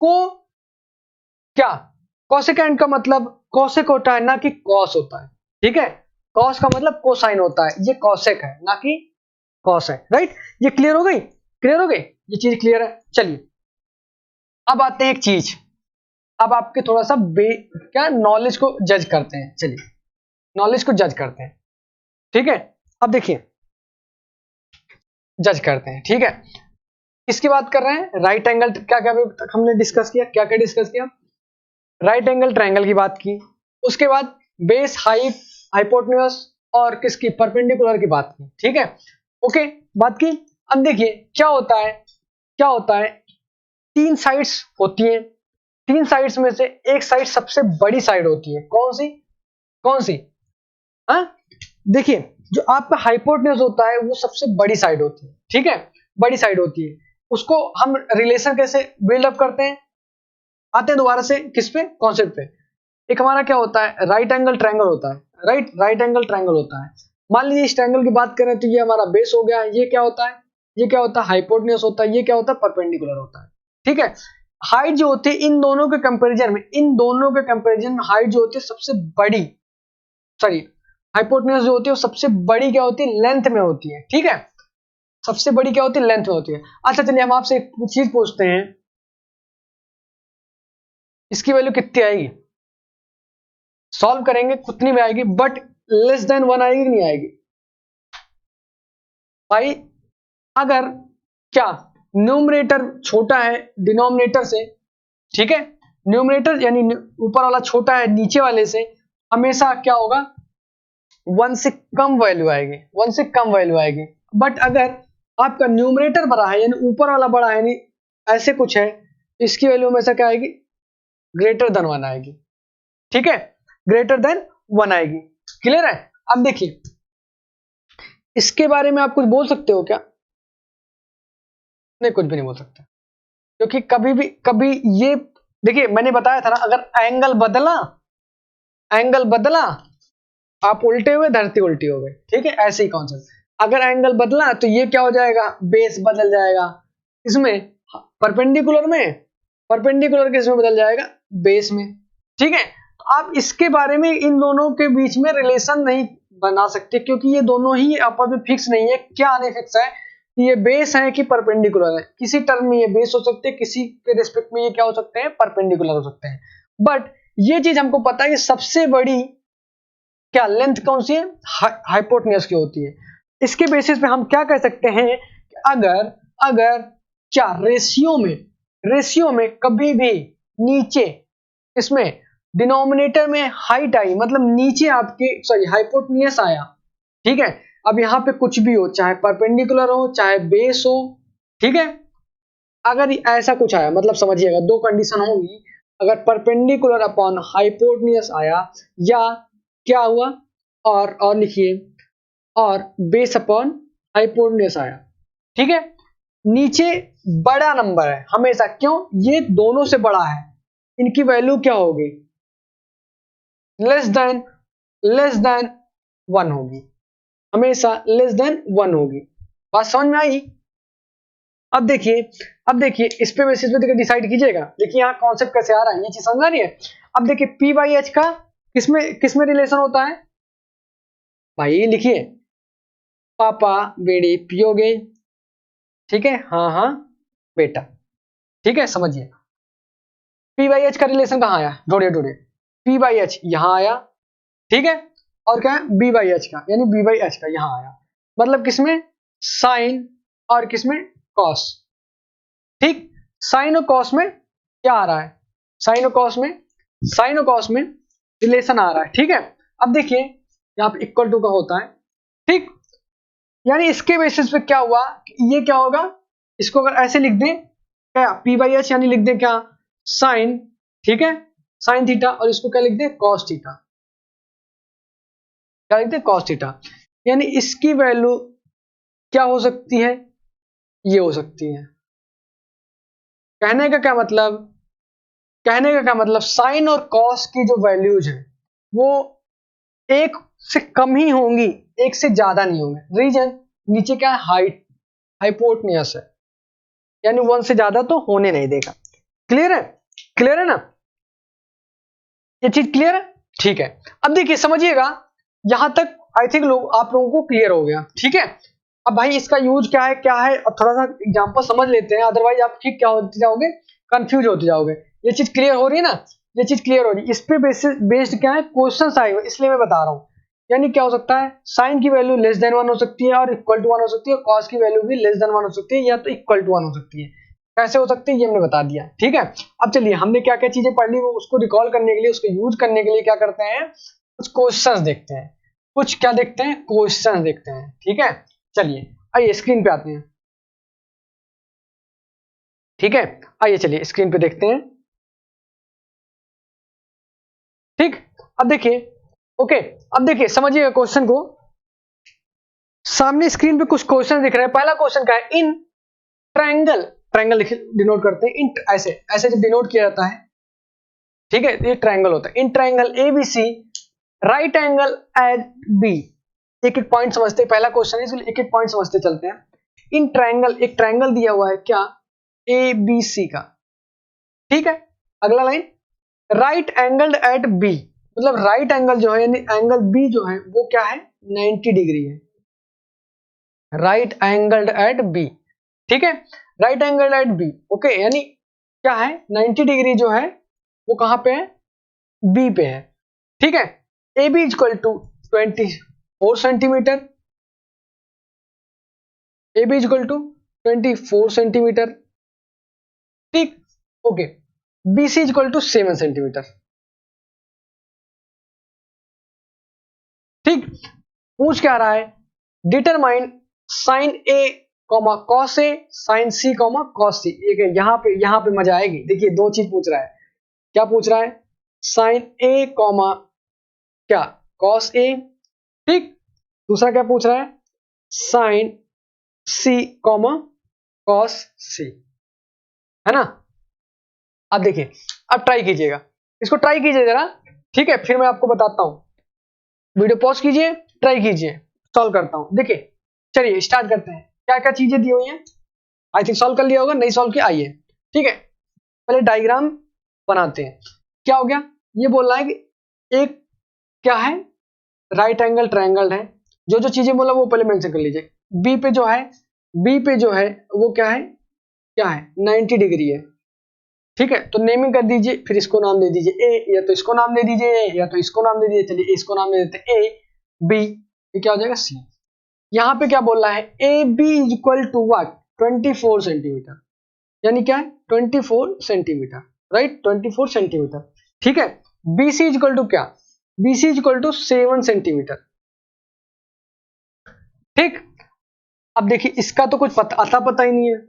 को क्या, कॉसेकेंड का मतलब कॉसेक होता है ना कि कॉस होता है, ठीक है। कॉस का मतलब कोसाइन होता है, ये कॉसेक है ना कि कॉस है, राइट। ये क्लियर हो गई, क्लियर हो गई, ये चीज क्लियर है। चलिए अब आते हैं एक चीज, अब आपके थोड़ा सा क्या नॉलेज को जज करते हैं, चलिए नॉलेज को जज करते हैं, ठीक है। अब देखिए जज करते हैं, ठीक है। किसकी बात कर रहे हैं, राइट एंगल, क्या क्या हमने डिस्कस किया, क्या क्या डिस्कस किया, राइट एंगल ट्रायंगल की बात की, उसके बाद बेस, हाइट, हाइपोटेन्यूज और किसकी, परपेंडिकुलर की बात की, ठीक है, ओके, बात की। अब देखिए क्या होता है, क्या होता है, तीन साइड्स होती हैं, तीन साइड्स में से एक साइड सबसे बड़ी साइड होती है, कौन सी, कौन सी, हाँ, देखिए जो आपका हाइपोटेन्यूज होता है वो सबसे बड़ी साइड होती है, ठीक है, बड़ी साइड होती है। उसको हम रिलेशन कैसे बिल्डअप करते हैं, आते हैं दोबारा से किस पे, कॉन्सेप्ट पे। एक हमारा क्या होता है, राइट एंगल ट्रायंगल होता है, राइट, राइट एंगल ट्रायंगल होता है। मान लीजिए इस ट्रायंगल की बात करें तो ये हमारा बेस हो गया, ये क्या होता है, ये क्या होता है, हाइपोटेन्यूज होता है, ये क्या होता है, परपेंडिकुलर होता है, ठीक है। हाइट जो होती है इन दोनों के कंपैरिजन में, इन दोनों के कंपैरिजन में हाइट जो होती है सबसे बड़ी, सॉरी, हाइपोटेन्यूज जो होती है वो सबसे बड़ी क्या होती है, लेंथ में होती है, ठीक है, सबसे बड़ी क्या होती है, लेंथ में होती है। अच्छा चलिए हम आपसे एक चीज पूछते हैं, इसकी वैल्यू कितनी आएगी, सॉल्व करेंगे कितनी में आएगी, बट लेस देन 1 आएगी कि नहीं आएगी भाई, अगर क्या न्यूमरेटर छोटा है डिनोमिनेटर से, ठीक है, न्यूमरेटर यानी ऊपर वाला छोटा है नीचे वाले से, हमेशा क्या होगा, 1 से कम वैल्यू आएगी, 1 से कम वैल्यू आएगी। बट अगर आपका न्यूमरेटर बड़ा है यानी ऊपर वाला बड़ा है, यानी ऐसे कुछ है, इसकी वैल्यू हमेशा क्या आएगी, ग्रेटर देन 1 आएगी, ठीक है, ग्रेटर देन 1 आएगी, क्लियर है। अब देखिए इसके बारे में आप कुछ बोल सकते हो क्या, नहीं कुछ भी नहीं बोल सकते, क्योंकि कभी ये देखिए मैंने बताया था ना, अगर एंगल बदला, एंगल बदला, आप उल्टे हुए धरती उल्टी हो गई, ठीक है, ऐसे ही कॉन्सेप्ट, अगर एंगल बदला तो ये क्या हो जाएगा, बेस बदल जाएगा, इसमें परपेंडिकुलर में, परपेंडिकुलर किस में बदल जाएगा, बेस में, ठीक है। तो आप इसके बारे में इन दोनों के बीच में रिलेशन नहीं बना सकते, क्योंकि ये दोनों ही आपस में फिक्स नहीं है, क्या नहीं फिक्स है, ये बेस है कि परपेंडिकुलर है, किसी टर्म में ये बेस हो सकते हैं, किसी के रिस्पेक्ट में ये क्या हो सकते हैं, परपेंडिकुलर हो सकते हैं। बट ये चीज हमको पता है कि सबसे बड़ी क्या लेंथ कौन सी है, हाइपोटेन्यूज की होती है। इसके बेसिस पे हम क्या कह सकते हैं कि अगर अगर क्या रेशियो में कभी भी नीचे इसमें डिनोमिनेटर में हाइट आई, मतलब नीचे आपके सॉरी हाइपोटेन्यूस आया, ठीक है। अब यहाँ पे कुछ भी हो, चाहे परपेंडिकुलर हो चाहे बेस हो, ठीक है, अगर ऐसा कुछ आया मतलब समझिएगा दो कंडीशन होंगी, अगर परपेंडिकुलर अपॉन हाइपोटेन्यूस आया या क्या हुआ और लिखिए और बेस अपॉन हाइपोटेन्यूस आया, ठीक है। नीचे बड़ा नंबर है हमेशा, क्यों, ये दोनों से बड़ा है, इनकी वैल्यू क्या होगी, लेस देन 1 होगी, हमेशा लेस देन 1 होगी। बात समझ में आई। अब देखिए इस पे बेसिस पे डिसाइड कीजिएगा। देखिए यहाँ कॉन्सेप्ट कैसे आ रहा है, ये चीज समझ आ रही है। अब देखिए पी बाई एच का किसमें रिलेशन होता है भाई, लिखिए पापा बेड़ी पियोगे, ठीक है, हाँ बेटा, ठीक है, समझिए पी बाई एच का रिलेशन कहाँ आया, जोड़िए पी बाई एच यहाँ आया, ठीक है, और क्या है बी बाई एच का, यानी बी बाई एच का यहाँ आया, मतलब किसमें साइन और किसमें कॉस, ठीक। साइन और कॉस में क्या आ रहा है, साइन और कॉस में रिलेशन आ रहा है, ठीक है। अब देखिए यहाँ पे इक्वल टू का होता है, ठीक, यानी इसके बेसिस पे क्या हुआ, ये क्या होगा, इसको अगर ऐसे लिख दें क्या पी बाई एच, यानी लिख दें क्या साइन, ठीक है, साइन थीटा, और इसको क्या लिख दें कॉस थीटा, क्या लिख दें कॉस थीटा, यानी इसकी वैल्यू क्या हो सकती है, ये हो सकती है। कहने का क्या मतलब साइन और कॉस की जो वैल्यूज है वो एक से कम ही होंगी, एक से ज्यादा नहीं होंगे। रीजन नीचे क्या है, हाइपोटेन्यूस है, यानी 1 से ज्यादा तो होने नहीं देगा। क्लियर है ना, ये चीज क्लियर है, ठीक है। अब देखिए समझिएगा यहां तक आई थिंक आप लोगों को क्लियर हो गया, ठीक है। अब भाई इसका यूज क्या है, अब थोड़ा सा एग्जांपल समझ लेते हैं, अदरवाइज आप ठीक क्या होते जाओगे, कंफ्यूज होते जाओगे। ये चीज क्लियर हो रही है ना, ये चीज क्लियर हो रही है। इस पे बेस्ड क्या है, क्वेश्चन आए हुए, इसलिए मैं बता रहा हूँ। यानी क्या हो सकता है, साइन की वैल्यू लेस देन 1 हो सकती है और इक्वल टू 1 हो सकती है, कॉस की वैल्यू भी लेस देन 1 हो सकती है या तो इक्वल टू 1 हो सकती है। कैसे हो सकती है ये हमने बता दिया, ठीक है। अब चलिए हमने क्या क्या चीजें पढ़ ली, वो उसको रिकॉल करने के लिए, उसको यूज करने के लिए क्या करते हैं, कुछ क्वेश्चंस देखते हैं, कुछ क्या देखते हैं, क्वेश्चंस देखते हैं, ठीक है। चलिए आइए स्क्रीन पे आते हैं, ठीक है, आइए चलिए स्क्रीन पे देखते हैं, ठीक। अब देखिए ओके, अब देखिए समझिएगा क्वेश्चन को, सामने स्क्रीन पे कुछ क्वेश्चन दिख रहे हैं। पहला क्वेश्चन क्या है, इन ट्रायंगल डिनोट करते हैं, इन ऐसे जब डिनोट किया जाता है, ठीक है, ये ट्रायंगल होता है। In triangle ABC right angle at B, एक एक पॉइंट समझते हैं, पहला क्वेश्चन है इसलिए एक एक पॉइंट समझते चलते हैं। इन ट्रायंगल, एक ट्रायंगल दिया हुआ है क्या, ए बी सी का, ठीक है। अगला line right angled at B, मतलब राइट एंगल जो है यानी एंगल बी जो है वो क्या है 90 डिग्री है, राइट एंगल्ड एट बी, ठीक है, right angled at B, okay, यानी क्या है 90 डिग्री जो है वो कहां पे है, बी पे है, ठीक है। A B equal to 24 centimetre, A B equal to 24 centimetre, ठीक, okay, B C equal to 7 centimetre, ठीक। पूछ क्या रहा है, determine sine A comma cos A, sine C comma cos C. यहाँ पे मजा आएगी, देखिए दो चीज पूछ रहा है, क्या पूछ रहा है, साइन ए कॉमा क्या कॉस ए, ठीक, दूसरा क्या पूछ रहा है, साइन सी कॉमा कॉस सी, है ना। अब देखिए, अब ट्राई कीजिएगा, इसको ट्राई कीजिए जरा, ठीक है, फिर मैं आपको बताता हूं। वीडियो पॉज कीजिए, ट्राई कीजिए, सॉल्व करता हूं। देखिए चलिए स्टार्ट करते हैं, क्या क्या चीजें दी हुई हैं, आई थिंक सॉल्व कर लिया होगा, नहीं सॉल्व किया आइए, ठीक है, पहले डायग्राम बनाते हैं। क्या हो गया, ये बोल रहा है कि एक क्या है राइट एंगल ट्रायंगल है, जो जो चीजें बोला वो पहले मेंशन कर लीजिए। बी पे जो है वो क्या है 90 डिग्री है, ठीक है, तो नेमिंग कर दीजिए, फिर इसको नाम दे दीजिए ए, या तो इसको नाम दे दीजिए या तो इसको नाम दे दीजिए, चलिए इसको नाम दे देते हैं ए बी, ये क्या हो जाएगा सी। यहाँ पे क्या बोल रहा है, A B is equal to what 24 centimetre, यानी क्या है 24 सेंटीमीटर, राइट 24 सेंटीमीटर। ठीक है। BC इक्वल टू क्या, BC इक्वल टू 7 सेंटीमीटर। ठीक, अब देखिए इसका तो कुछ अता पता ही नहीं है,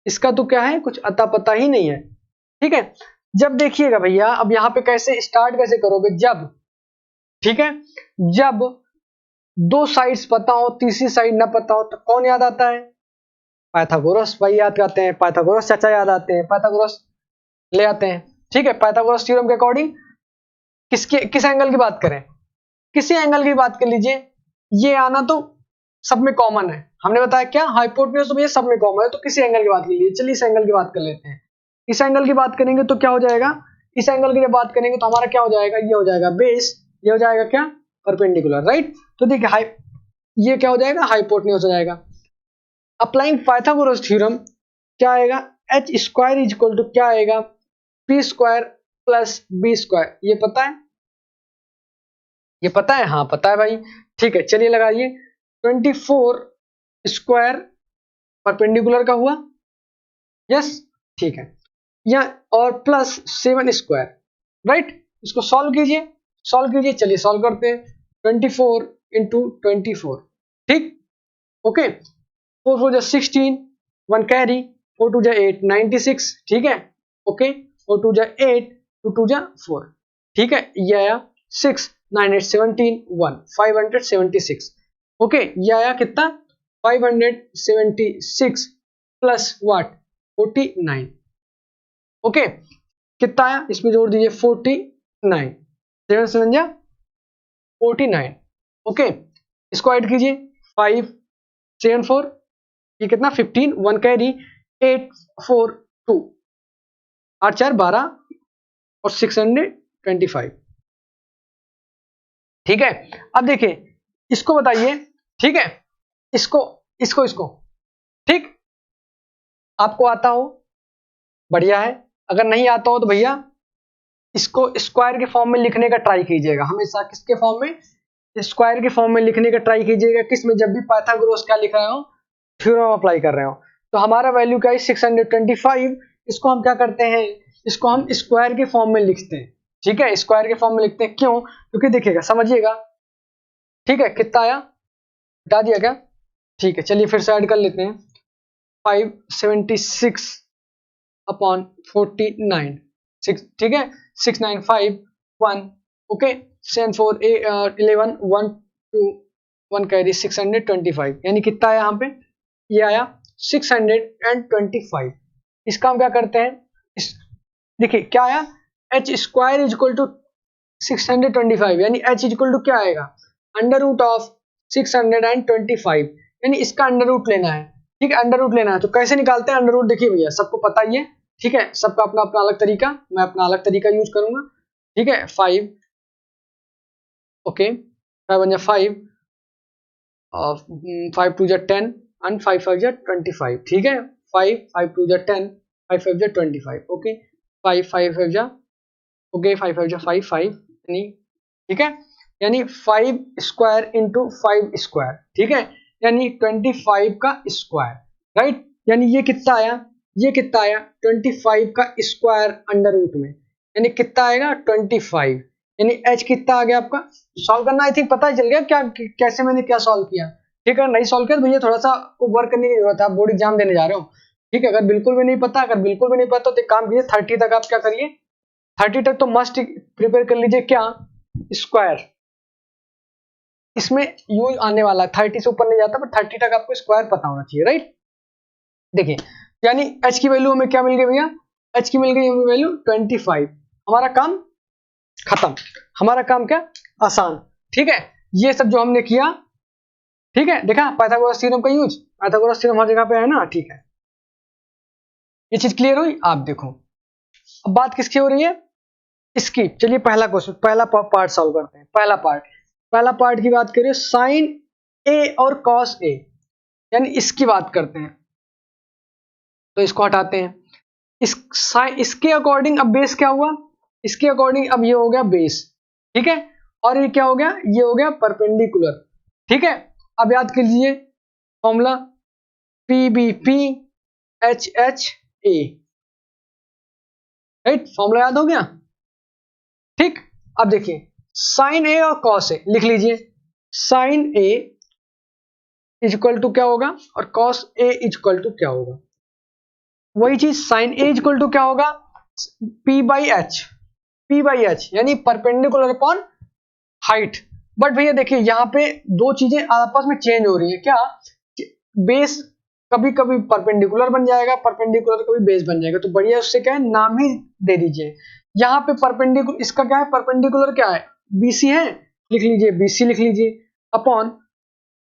इसका तो क्या है, कुछ अता पता ही नहीं है। ठीक है, जब देखिएगा भैया, अब यहां पे कैसे स्टार्ट कैसे करोगे, जब, ठीक है, जब दो साइड्स पता हो, तीसरी साइड ना पता हो, तो कौन याद आता है, पाइथागोरस भाई याद करते हैं, पाइथागोरस चाचा याद आते हैं, पाइथागोरस ले आते हैं। ठीक है, पाइथागोरस थ्योरम के अकॉर्डिंग किस एंगल की बात करें, किसी एंगल की बात कर लीजिए, ये आना तो सब में कॉमन है, हमने बताया क्या, हाइपोटेन्यूज तो भैया सब में कॉमन है, तो किसी एंगल की बात कर लीजिए। चलिए इस एंगल की बात कर लेते हैं, इस एंगल की बात करेंगे तो क्या हो जाएगा, इस एंगल की जब बात करेंगे तो हमारा क्या हो जाएगा, ये हो जाएगा बेस, ये हो जाएगा क्या, परपेंडिकुलर, राइट। तो देखिए ये क्या हो जाएगा, हाइपोटेन्यूज हो जाएगा। अप्लाइंग पाइथागोरस थ्योरम क्या आएगा, h square is equal to क्या आएगा, p square plus b square. ये पता है, ये पता है, हाँ पता है भाई। ठीक है, चलिए लगाइए, 24 स्क्वायर परपेंडिकुलर का हुआ, यस, ठीक है, या और प्लस 7 स्क्वायर, राइट। इसको सॉल्व कीजिए, सॉल्व कीजिए, चलिए सॉल्व करते हैं। 24 इंटू 24, ठीक, ओके, 4 4 जा 16, 1 कैरी, 4 2 जा 8, 96, ठीक है, ओके, 4 2 जा 8, 2 2 जा 4, ठीक है, ये आया 6, 9 8 17, 1 576, ओके, ये आया कितना, 576 प्लस वाट 49, ओके, कितना आया, इसमें जोड़ दीजिए 49, 7 7 जा 49, ओके, इसको ऐड कीजिए, 5 7 4, ये कितना 15, 1 कैरी, 8 4 2, 8 4 12 और 625, ठीक है। अब देखिए इसको बताइए, ठीक है, इसको इसको इसको, ठीक, आपको आता हो बढ़िया है, अगर नहीं आता हो तो भैया इसको स्क्वायर के फॉर्म में लिखने का ट्राई कीजिएगा, हमेशा किसके फॉर्म में, स्क्वायर के फॉर्म में लिखने का ट्राई कीजिएगा, किसमें, जब भी पाइथागोरस क्या लिख रहे हो, थ्योरम अप्लाई कर रहे हो। तो हमारा वैल्यू क्या है 625, इसको हम क्या करते हैं, इसको हम स्क्वायर के फॉर्म में लिखते हैं, ठीक है, स्क्वायर के फॉर्म में लिखते हैं, क्यों, क्योंकि देखिएगा समझिएगा, ठीक है, कितना आया, बता दिया क्या, ठीक है, चलिए फिर से ऐड कर लेते हैं, 576 अपॉन 49, 6, ठीक है, 6951, ओके, 74 11 1 2 1 कैरी 625, यानी कितना आया यहाँ पे, ये आया 625। इसका हम क्या करते हैं, इस देखिए क्या आया, h square is equal to 625, यानी एच इज इक्वल टू क्या आएगा, अंडर रूट ऑफ 625, यानी इसका अंडर रूट लेना है, ठीक है, अंडर रूट लेना है, तो कैसे निकालते हैं अंडर रूट, देखिए भैया सबको पता ही है, ठीक है, सबका अपना अपना अलग तरीका, मैं अपना अलग तरीका यूज करूंगा, ठीक है, 5, ओके, 5 1 5, 5 2 10 एंड 5 5 25, ठीक है, 5 5 2 10, 5 5 25, ओके, 5 5 5 ओके, 5 5 5 5, यानी ठीक है, यानी 5 स्क्वायर इंटू 5 स्क्वायर, ठीक है, यानी 25 का स्क्वायर, राइट, यानी ये कितना आया, ये कितना आया 25 का स्क्वायर अंडर रूट में, यानी कितना आएगा 25, यानी एच कितना आ गया आपका, सॉल्व करना आई थिंक पता ही चल गया क्या, कैसे मैंने क्या सॉल्व किया, ठीक है, नहीं सॉल्व किया तो भैया थोड़ा सा वर्क करने की जरूरत है, आप बोर्ड एग्जाम देने जा रहे हो, ठीक है, अगर बिल्कुल भी नहीं पता, अगर बिल्कुल भी नहीं पता तो एक काम कीजिए 30 तक आप क्या करिए, 30 तक तो मस्ट प्रिपेयर कर लीजिए क्या, स्क्वायर, इसमें यूज आने वाला है, 30 से ऊपर नहीं जाता, पर 30 तक आपको स्क्वायर पता होना चाहिए, राइट। देखिए यानी h की वैल्यू हमें क्या मिल गई भैया, h की मिल गई हमें वैल्यू 25, हमारा काम खत्म, हमारा काम क्या आसान, ठीक है, ये सब जो हमने किया, ठीक है, देखा पाइथागोरस थ्योरम का यूज, पाइथागोरस थ्योरम हर जगह पे है ना, ठीक है, ये चीज क्लियर हुई, आप देखो अब बात किसकी हो रही है, इसकी, चलिए पहला क्वेश्चन, पहला पार्ट सॉल्व करते हैं, पहला पार्ट की बात करिए, साइन ए और कॉस ए, यानी इसकी बात करते हैं, तो इसको हटाते हैं, इसके अकॉर्डिंग अब बेस क्या हुआ, इसके अकॉर्डिंग अब ये हो गया बेस, ठीक है, और ये क्या हो गया, ये हो गया परपेंडिकुलर, ठीक है, अब याद कर लीजिए formula p B p h h a, right, formula याद हो गया, ठीक, अब देखिए साइन ए और कॉस ए लिख लीजिए। Sine A is equal to क्या होगा और cos A is equal to क्या होगा। वही चीज sine A is equal to क्या होगा, p by h, p by H यानी परपेंडिकुलर अपॉन हाइट। बट भैया देखिए यहाँ पे दो चीजें आपस में चेंज हो रही है क्या, बेस कभी कभी परपेंडिकुलर बन जाएगा, परपेंडिकुलर कभी बेस बन जाएगा, तो बढ़िया उससे क्या है नाम ही दे दीजिए। यहाँ पे परपेंडिकुलर इसका क्या है, परपेंडिकुलर क्या है बीसी है, लिख लीजिए बीसी लिख लीजिए अपॉन,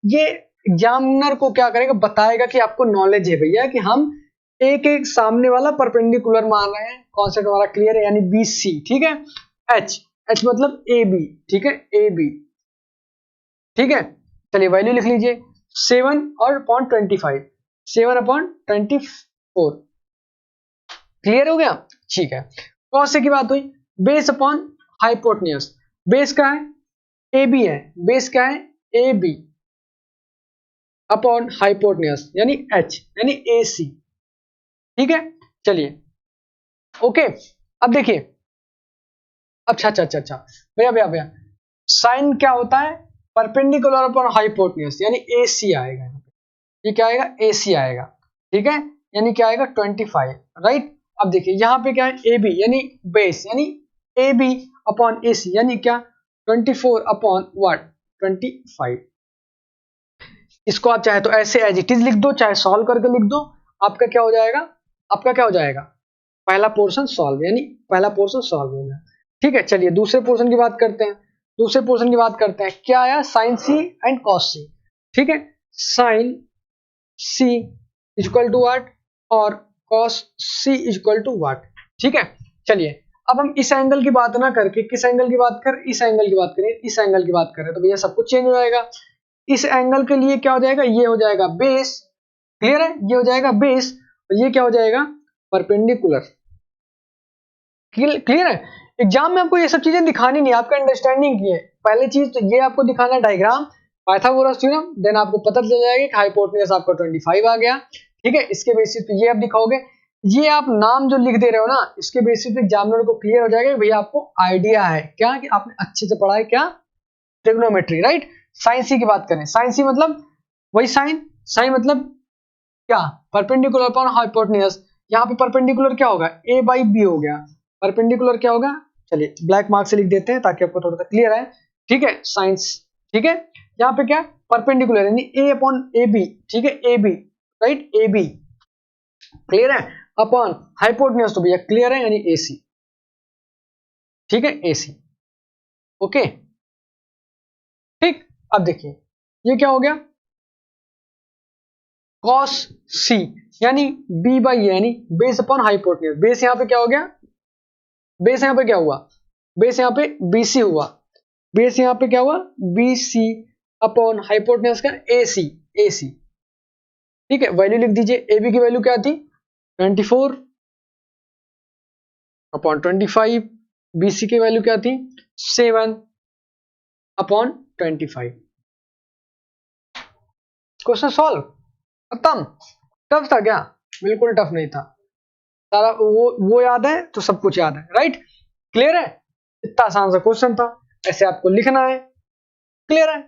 ये एग्जामिनर को क्या करेगा बताएगा कि आपको नॉलेज है भैया कि हम एक एक सामने वाला परपेंडिकुलर मान रहे हैं, कॉन्सेप्ट हमारा क्लियर है यानी बीसी। ठीक है, एच, एच मतलब ए बी, ठीक है ए बी, ठीक है। चलिए वैल्यू लिख लीजिए 7 और अपॉन 25, 7 अपॉन 24, क्लियर हो गया, ठीक है। कौन से की बात हुई, बेस अपॉन हाइपोटेन्यूज, बेस क्या है ए बी है, बेस क्या है ए बी अपॉन हाइपोटेन्यूज यानी एच यानी ए सी, ठीक है। चलिए ओके, अब देखिए अच्छा अच्छा अच्छा अच्छा भैया भैया भैया साइन क्या होता है परपेंडिकुलर अपॉन हाइपोटेन्यूज यानी ए सी आएगा, ये क्या आएगा ए सी आएगा, ठीक है, यानी क्या आएगा 25, राइट। अब देखिए यहाँ पे क्या है ए बी यानी बेस यानी ए बी अपॉन ए सी यानी क्या 24 अपॉन व्हाट 25। इसको आप चाहे तो ऐसे एज इट इज लिख दो, चाहे सॉल्व करके लिख दो, आपका क्या हो जाएगा, आपका क्या हो जाएगा पहला पोर्शन सॉल्व, यानी पहला पोर्शन सॉल्व हो गया। ठीक है, चलिए दूसरे पोर्शन की बात करते हैं। दूसरे पोर्शन की बात करते हैं, क्या आया sine C and cos C. ठीक है, sine C equal to what और cos C equal to what. ठीक है, चलिए अब हम इस एंगल की बात ना करके किस एंगल की बात करें, इस एंगल की बात करें, इस एंगल की बात करें तो भैया सब कुछ चेंज हो जाएगा। इस एंगल के लिए क्या हो जाएगा, ये हो जाएगा बेस, क्लियर है, ये हो जाएगा बेस और ये क्या हो जाएगा परपेंडिकुलर, क्लियर है। एग्जाम में आपको ये सब चीजें दिखानी नहीं, आपका अंडरस्टैंडिंग की है। पहली चीज तो ये आपको दिखाना डायग्राम पाइथागोरस थ्योरम, देन आपको पता चल जाएगा कि हाइपोटेन्यूज आपका 25 आ गया। ठीक है, इसके बेसिस पे ये आप दिखाओगे, ये आप नाम जो लिख दे रहे हो ना, इसके बेसिस पे एग्जामिनर को क्लियर हो जाएगा भैया आपको आइडिया है क्या, कि आपने अच्छे से पढ़ा है क्या ट्रिग्नोमेट्री, राइट। साइन सी की बात करें, साइन सी मतलब वही साइन, साइन मतलब क्या परपेंडिकुलर अपॉन हाइपोटेन्यूज। यहाँ पे परपेंडिकुलर क्या होगा ए बाई बी हो गया, परपेंडिकुलर क्या होगा, चलिए ब्लैक मार्क से लिख देते हैं ताकि आपको थोड़ा सा क्लियर है। ठीक है साइंस, ठीक है, यहाँ पे क्या परपेंडिकुलर यानी ए अपॉन ए बी, ठीक है A B, right A B, clear है, अपॉन हाइपोटेन्यूज तो भैया क्लियर है यानी ए सी, ठीक है ए सी, ओके। ठीक, अब देखिए ये क्या हो गया cos c यानी b बाई यानी बेस अपॉन हाइपोटेन्यूज, बेस यहाँ पे क्या हो गया, बेस यहाँ पे क्या हुआ, बेस यहाँ पे BC हुआ, बेस यहाँ पे क्या हुआ BC अपॉन हाइपोटेन्यूज का AC, AC, ठीक है। वैल्यू लिख दीजिए, AB की वैल्यू क्या थी 24 अपॉन 25, BC की वैल्यू क्या थी 7 अपॉन 25। क्वेश्चन सॉल्व, खत्म। टफ था क्या, बिल्कुल टफ नहीं था, सारा वो याद है तो सब कुछ याद है, राइट, क्लियर है। इतना आसान सा क्वेश्चन था, ऐसे आपको लिखना है, क्लियर है।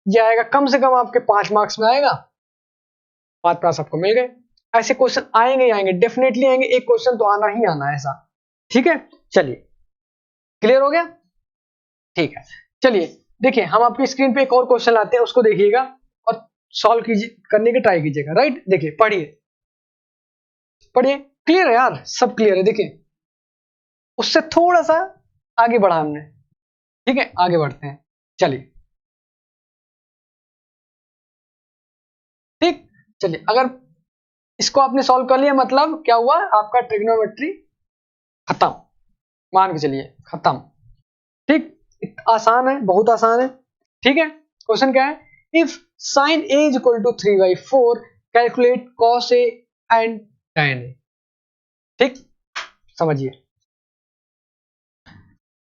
ये आएगा कम से कम आपके 5 मार्क्स में आएगा, 5 आपको मिल गए। ऐसे क्वेश्चन आएंगे ही आएंगे, डेफिनेटली आएंगे, एक क्वेश्चन तो आना ही आना है ऐसा। ठीक है, चलिए क्लियर हो गया, ठीक है। चलिए देखिए हम आपकी स्क्रीन पे एक और क्वेश्चन लाते हैं, उसको देखिएगा और सॉल्व कीजिए, करने की ट्राई कीजिएगा, राइट। देखिए पढ़िए पढ़िए, क्लियर है यार, सब क्लियर है। देखिए उससे थोड़ा सा आगे बढ़ा हमने, ठीक है आगे बढ़ते हैं, चलिए ठीक। चलिए अगर इसको आपने सॉल्व कर लिया मतलब क्या हुआ, आपका ट्रिग्नोमेट्री खत्म, मान के चलिए खत्म। ठीक, आसान है, बहुत आसान है। ठीक है, क्वेश्चन क्या है, if sine A is equal to 3/4 calculate cos A and tan A. ठीक, समझिए,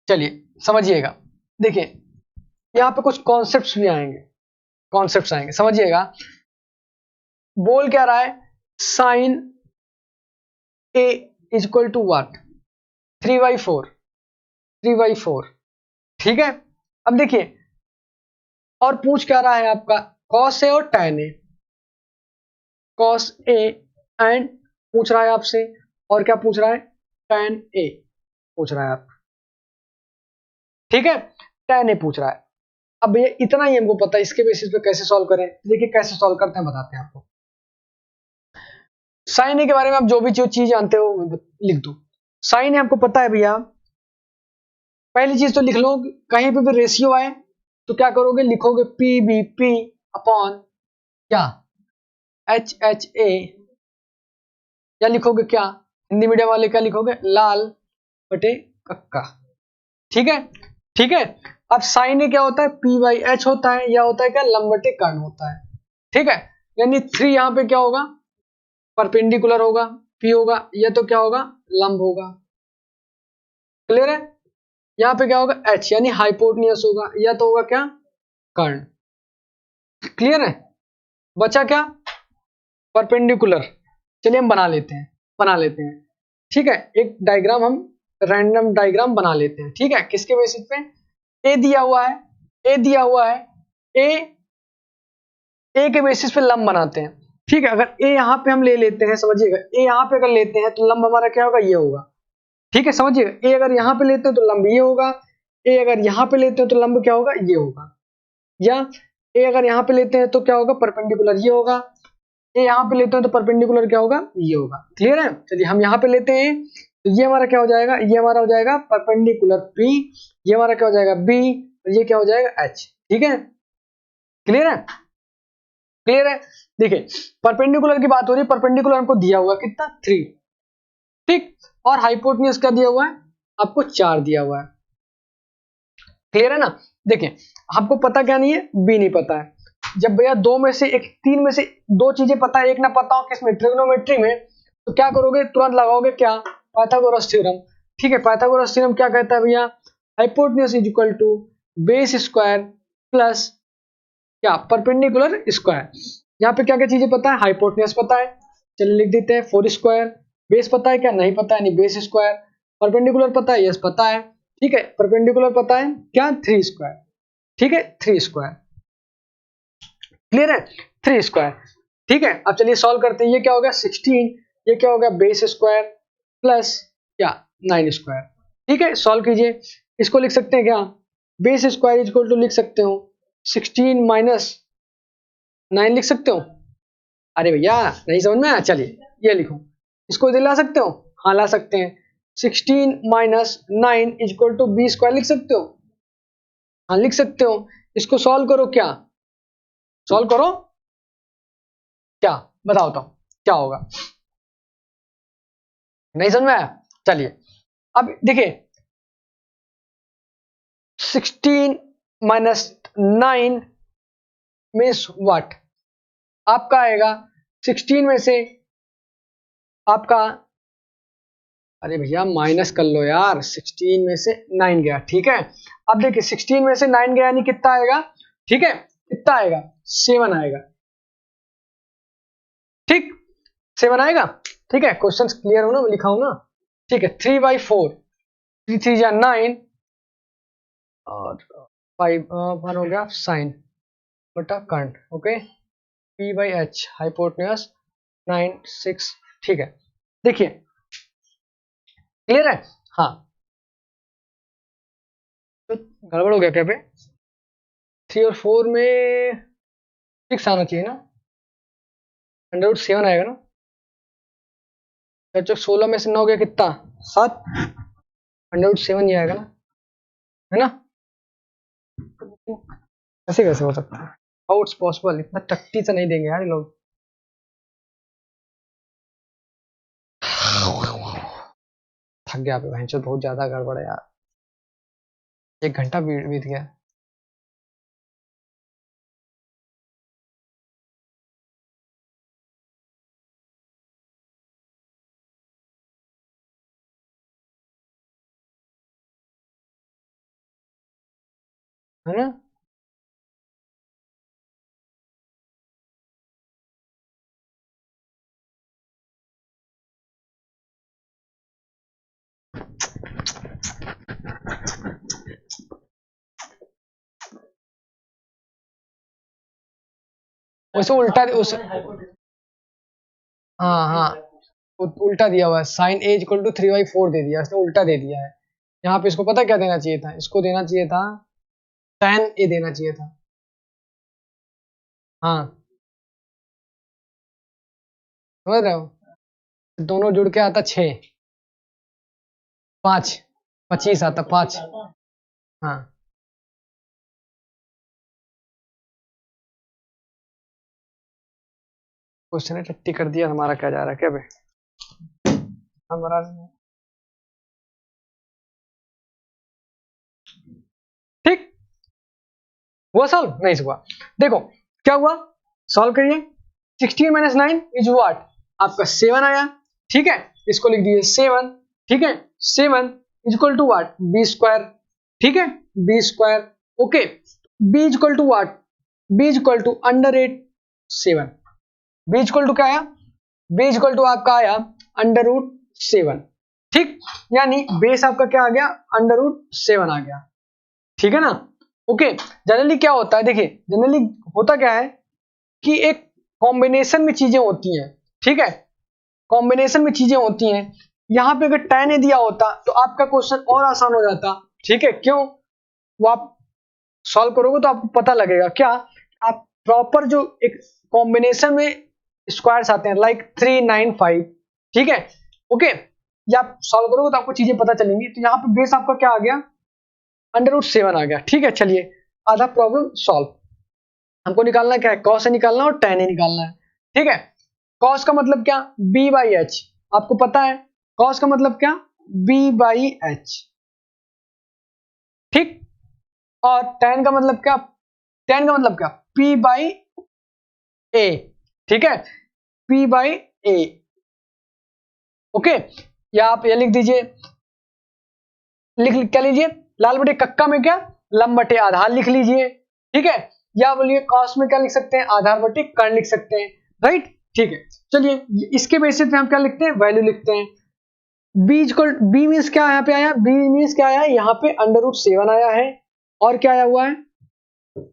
चलिए समझिएगा। देखिए यहां पे कुछ कॉन्सेप्ट्स भी आएंगे, कॉन्सेप्ट्स आएंगे, समझिएगा। बोल क्या रहा है, sine A is equal to what 3/4, 3/4। ठीक है, अब देखिए और पूछ क्या रहा है आपका, cos A और tan A, cos A and पूछ रहा है आपसे, और क्या पूछ रहा है, tan A पूछ रहा है आप, ठीक है, tan A पूछ रहा है। अब ये इतना ही हमको पता है, इसके बेसिस पे कैसे सॉल्व करें, देखिए कैसे सॉल्व करते हैं बताते हैं आपको। साइन ए के बारे में आप जो भी जो चीज जानते हो लिख दो। साइन ए आपको पता है भैया, पहली चीज तो लिख लो, कहीं पे भी रेशियो आए तो क्या करोगे, लिखोगे पी बी पी अपॉन क्या, एच एच ए, या लिखोगे क्या, हिंदी मीडियम वाले क्या लिखोगे, लाल बटे कक्का। ठीक है, ठीक है। अब साइन ए क्या होता है, पी बाई एच होता है, या होता है क्या, लंब बटे कर्ण होता है। ठीक है, यानी 3 यहां पे क्या होगा, परपेंडिकुलर होगा, पी होगा, या तो क्या होगा, लंब होगा। क्लियर है, यहाँ पे क्या होगा, एच यानी हाइपोटनियस होगा, या तो होगा क्या, कर्ण। क्लियर है, बचा क्या, परपेंडिकुलर। चलिए हम बना लेते हैं। ठीक है, एक डायग्राम हम रैंडम डायग्राम बना लेते हैं। ठीक है, किसके बेसिस पे, ए दिया हुआ है, ए दिया हुआ है, ए ए के बेसिस पे लंब बनाते हैं। ठीक है, अगर ए यहाँ पे हम ले लेते हैं, समझिएगा, ए यहाँ पे अगर लेते हैं तो लंब हमारा क्या होगा, ये होगा। ठीक है, समझिएगा, ए अगर यहाँ पे लेते हैं तो लंब ये होगा, ए अगर यहाँ पे लेते हैं तो लंब क्या होगा, ये होगा, या ए अगर यहाँ पे लेते हैं तो क्या होगा, परपेंडिकुलर ये होगा, ए यहाँ पे लेते हैं तो परपेंडिकुलर क्या होगा, ये होगा। क्लियर है, चलिए हम यहाँ पे लेते हैं तो ये हमारा क्या हो जाएगा, ये हमारा हो जाएगा परपेंडिकुलर पी, ये हमारा क्या हो जाएगा बी, ये क्या हो जाएगा एच। ठीक है, क्लियर है, क्लियर है। देखिए परपेंडिकुलर की बात हो रही है, परपेंडिकुलर हमको दिया हुआ कितना, 3। ठीक, और हाइपोटेन्यूज का दिया हुआ है आपको 4 दिया हुआ है। क्लियर है ना, देखिए आपको पता क्या नहीं है, बी नहीं पता है। जब भैया दो में से एक, तीन में से दो चीजें पता है, एक ना पता हो, किसमें, ट्रिग्नोमेट्री में, तो क्या करोगे, तुरंत लगाओगे क्या, पाइथागोरस थ्योरम। ठीक है, पाइथागोरस थ्योरम क्या कहता है भैया, hypotenuse is equal to base square plus क्या, परपेंडिकुलर स्क्वायर। यहाँ पे क्या क्या चीजें पता है, हाइपोटेन्यूज पता है, चलिए लिख देते हैं 4 स्क्वायर, बेस पता है क्या, नहीं पता है, नहीं बेस स्क्वायर, परपेंडिकुलर पता है, यस पता है। ठीक है, परपेंडिकुलर पता है क्या, 3 स्क्वायर। ठीक है, 3 स्क्वायर। क्लियर है, 3 स्क्वायर। ठीक है, अब चलिए सॉल्व करते हैं, ये क्या होगा 16, ये क्या होगा बेस स्क्वायर प्लस क्या 9 स्क्वायर। ठीक है, सॉल्व कीजिए, इसको लिख सकते हैं क्या, बेस स्क्वायर इक्वल टू लिख सकते हो 16 माइनस 9 लिख सकते हो। अरे भैया नहीं समझ में आया, चलिए ये लिखो, इसको इधर ला सकते हो, हाँ ला सकते हैं, 16 minus 9 equal to B square लिख सकते हो, हाँ लिख सकते हो। इसको सॉल्व करो, क्या सॉल्व करो, क्या बताओ तो क्या होगा, नहीं समझ में आया, चलिए अब देखिए 16 माइनस 9 मीन्स व्हाट, आपका आएगा 16 में से आपका, अरे भैया माइनस कर लो यार, 16 में से 9 गया। ठीक है, अब देखिए 16 में से 9 गया यानी कितना आएगा, ठीक है कितना आएगा, 7 आएगा। ठीक, 7 आएगा। ठीक है, क्वेश्चन क्लियर हो ना, मैं लिखा हूं ना। ठीक है, 3/4, 3 3 जा 9 और 5 1 हो गया साइन बटा कर्ण। Okay, P by H hypotenuse 9 6। ठीक है, देखिए क्लियर है, हाँ तो गड़बड़ हो गया क्या पे, 3 और 4 में 6 आना चाहिए ना, √7 आएगा ना, चौक 16 में से 9 गया कितना, 7, √7 ही आएगा ना, है ना। ऐसे कैसे हो सकता है, हाउ इट्स पॉसिबल, इतना टट्टी से नहीं देंगे यार ये लोग। थक गया पे भैंचो, बहुत ज्यादा गड़बड़ है यार, 1 घंटा बीत गया, है ना। उसे उल्टा उस हाँ हाँ उल्टा दिया हुआ है, साइन ए इक्वल टू 3/4 दे दिया, इसने उल्टा दे दिया है। यहाँ पे इसको पता क्या देना चाहिए था, इसको देना चाहिए था tan ए देना चाहिए था। हाँ समझ रहे हो, दोनों जुड़ के आता 6, 5, 25 आता 5। हाँ क्वेश्चन टट्टी कर दिया, हमारा क्या जा रहा है क्या बे, हमारा ठीक हुआ सॉल्व नहीं हुआ। देखो क्या हुआ, सॉल्व करिए। 16 माइनस 9 इज व्हाट, आपका 7 आया। ठीक है, इसको लिख दीजिए 7। ठीक है, 7 is equal to what, B square. ठीक है, B square. Okay, B is equal to what, B is equal to under 7। B is equal to क्या आया, बी इज इक्वल टू आपका आया अंडर रूट 7। ठीक, यानी बेस आपका क्या आ गया, अंडर रूट 7 आ गया। ठीक है ना। ओके, जनरली क्या होता है, देखिए जनरली होता क्या है कि एक कॉम्बिनेशन में चीजें होती हैं। ठीक है, कॉम्बिनेशन में चीजें होती हैं। यहां पे अगर tan ए दिया होता तो आपका क्वेश्चन और आसान हो जाता। ठीक है, क्यों, वो आप सॉल्व करोगे तो आपको पता लगेगा क्या, आप प्रॉपर जो एक कॉम्बिनेशन में स्क्वायर्स आते हैं लाइक 3, 9, 5। ठीक है, ओके, ये आप सॉल्व करोगे तो आपको चीजें पता चलेंगी। तो यहाँ पे बेस आपका क्या आ गया, अंडर रूट 7 आ गया। ठीक है, चलिए आधा प्रॉब्लम सॉल्व। हमको निकालना क्या है, कॉस से निकालना और tan ए निकालना है। ठीक है, कॉस का मतलब क्या, b बाई एच, आपको पता है कॉस का मतलब क्या, b बाई एच। ठीक, और tan का मतलब क्या, tan का मतलब क्या, p बाई ए। ठीक है, p बाई ए। ओके, या आप ये लिख दीजिए, लिख क्या लीजिए, लाल बटे कक्का में क्या, लंब बटे आधार लिख लीजिए। ठीक है, या बोलिए कॉस में क्या लिख सकते हैं, आधार बटे कर्ण लिख सकते हैं। राइट, ठीक है, चलिए इसके बेसिस पे हम क्या लिखते हैं, वैल्यू लिखते हैं। बी इक्वल, बी मीन्स क्या यहाँ पे आया, बी मीन्स क्या आया, यहाँ पे अंडर रूट 7 आया है। और क्या आया हुआ है,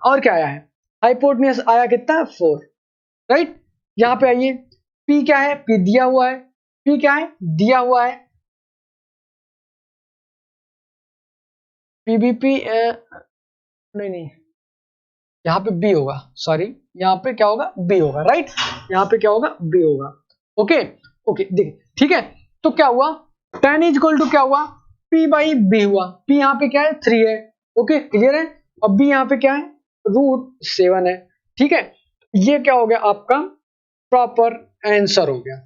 और क्या आया है, हाइपोटेन्यूज आया कितना, 4। राइट, यहाँ पे आइए, पी क्या है, पी दिया हुआ है, पी क्या है, दिया हुआ है, पीबीपी नहीं नहीं, यहाँ पे बी होगा, सॉरी यहाँ पे क्या होगा, बी होगा। राइट, यहाँ पे क्या होगा, बी होगा। ओके ओके, देखिए ठीक है, तो क्या हुआ, tan इज इक्वल टू क्या हुआ, p बाई बी हुआ। p यहाँ पे क्या है, 3 है। ओके, क्लियर है, और b यहाँ पे क्या है, रूट 7 है। ठीक है, ये क्या हो गया आपका प्रॉपर आंसर हो गया।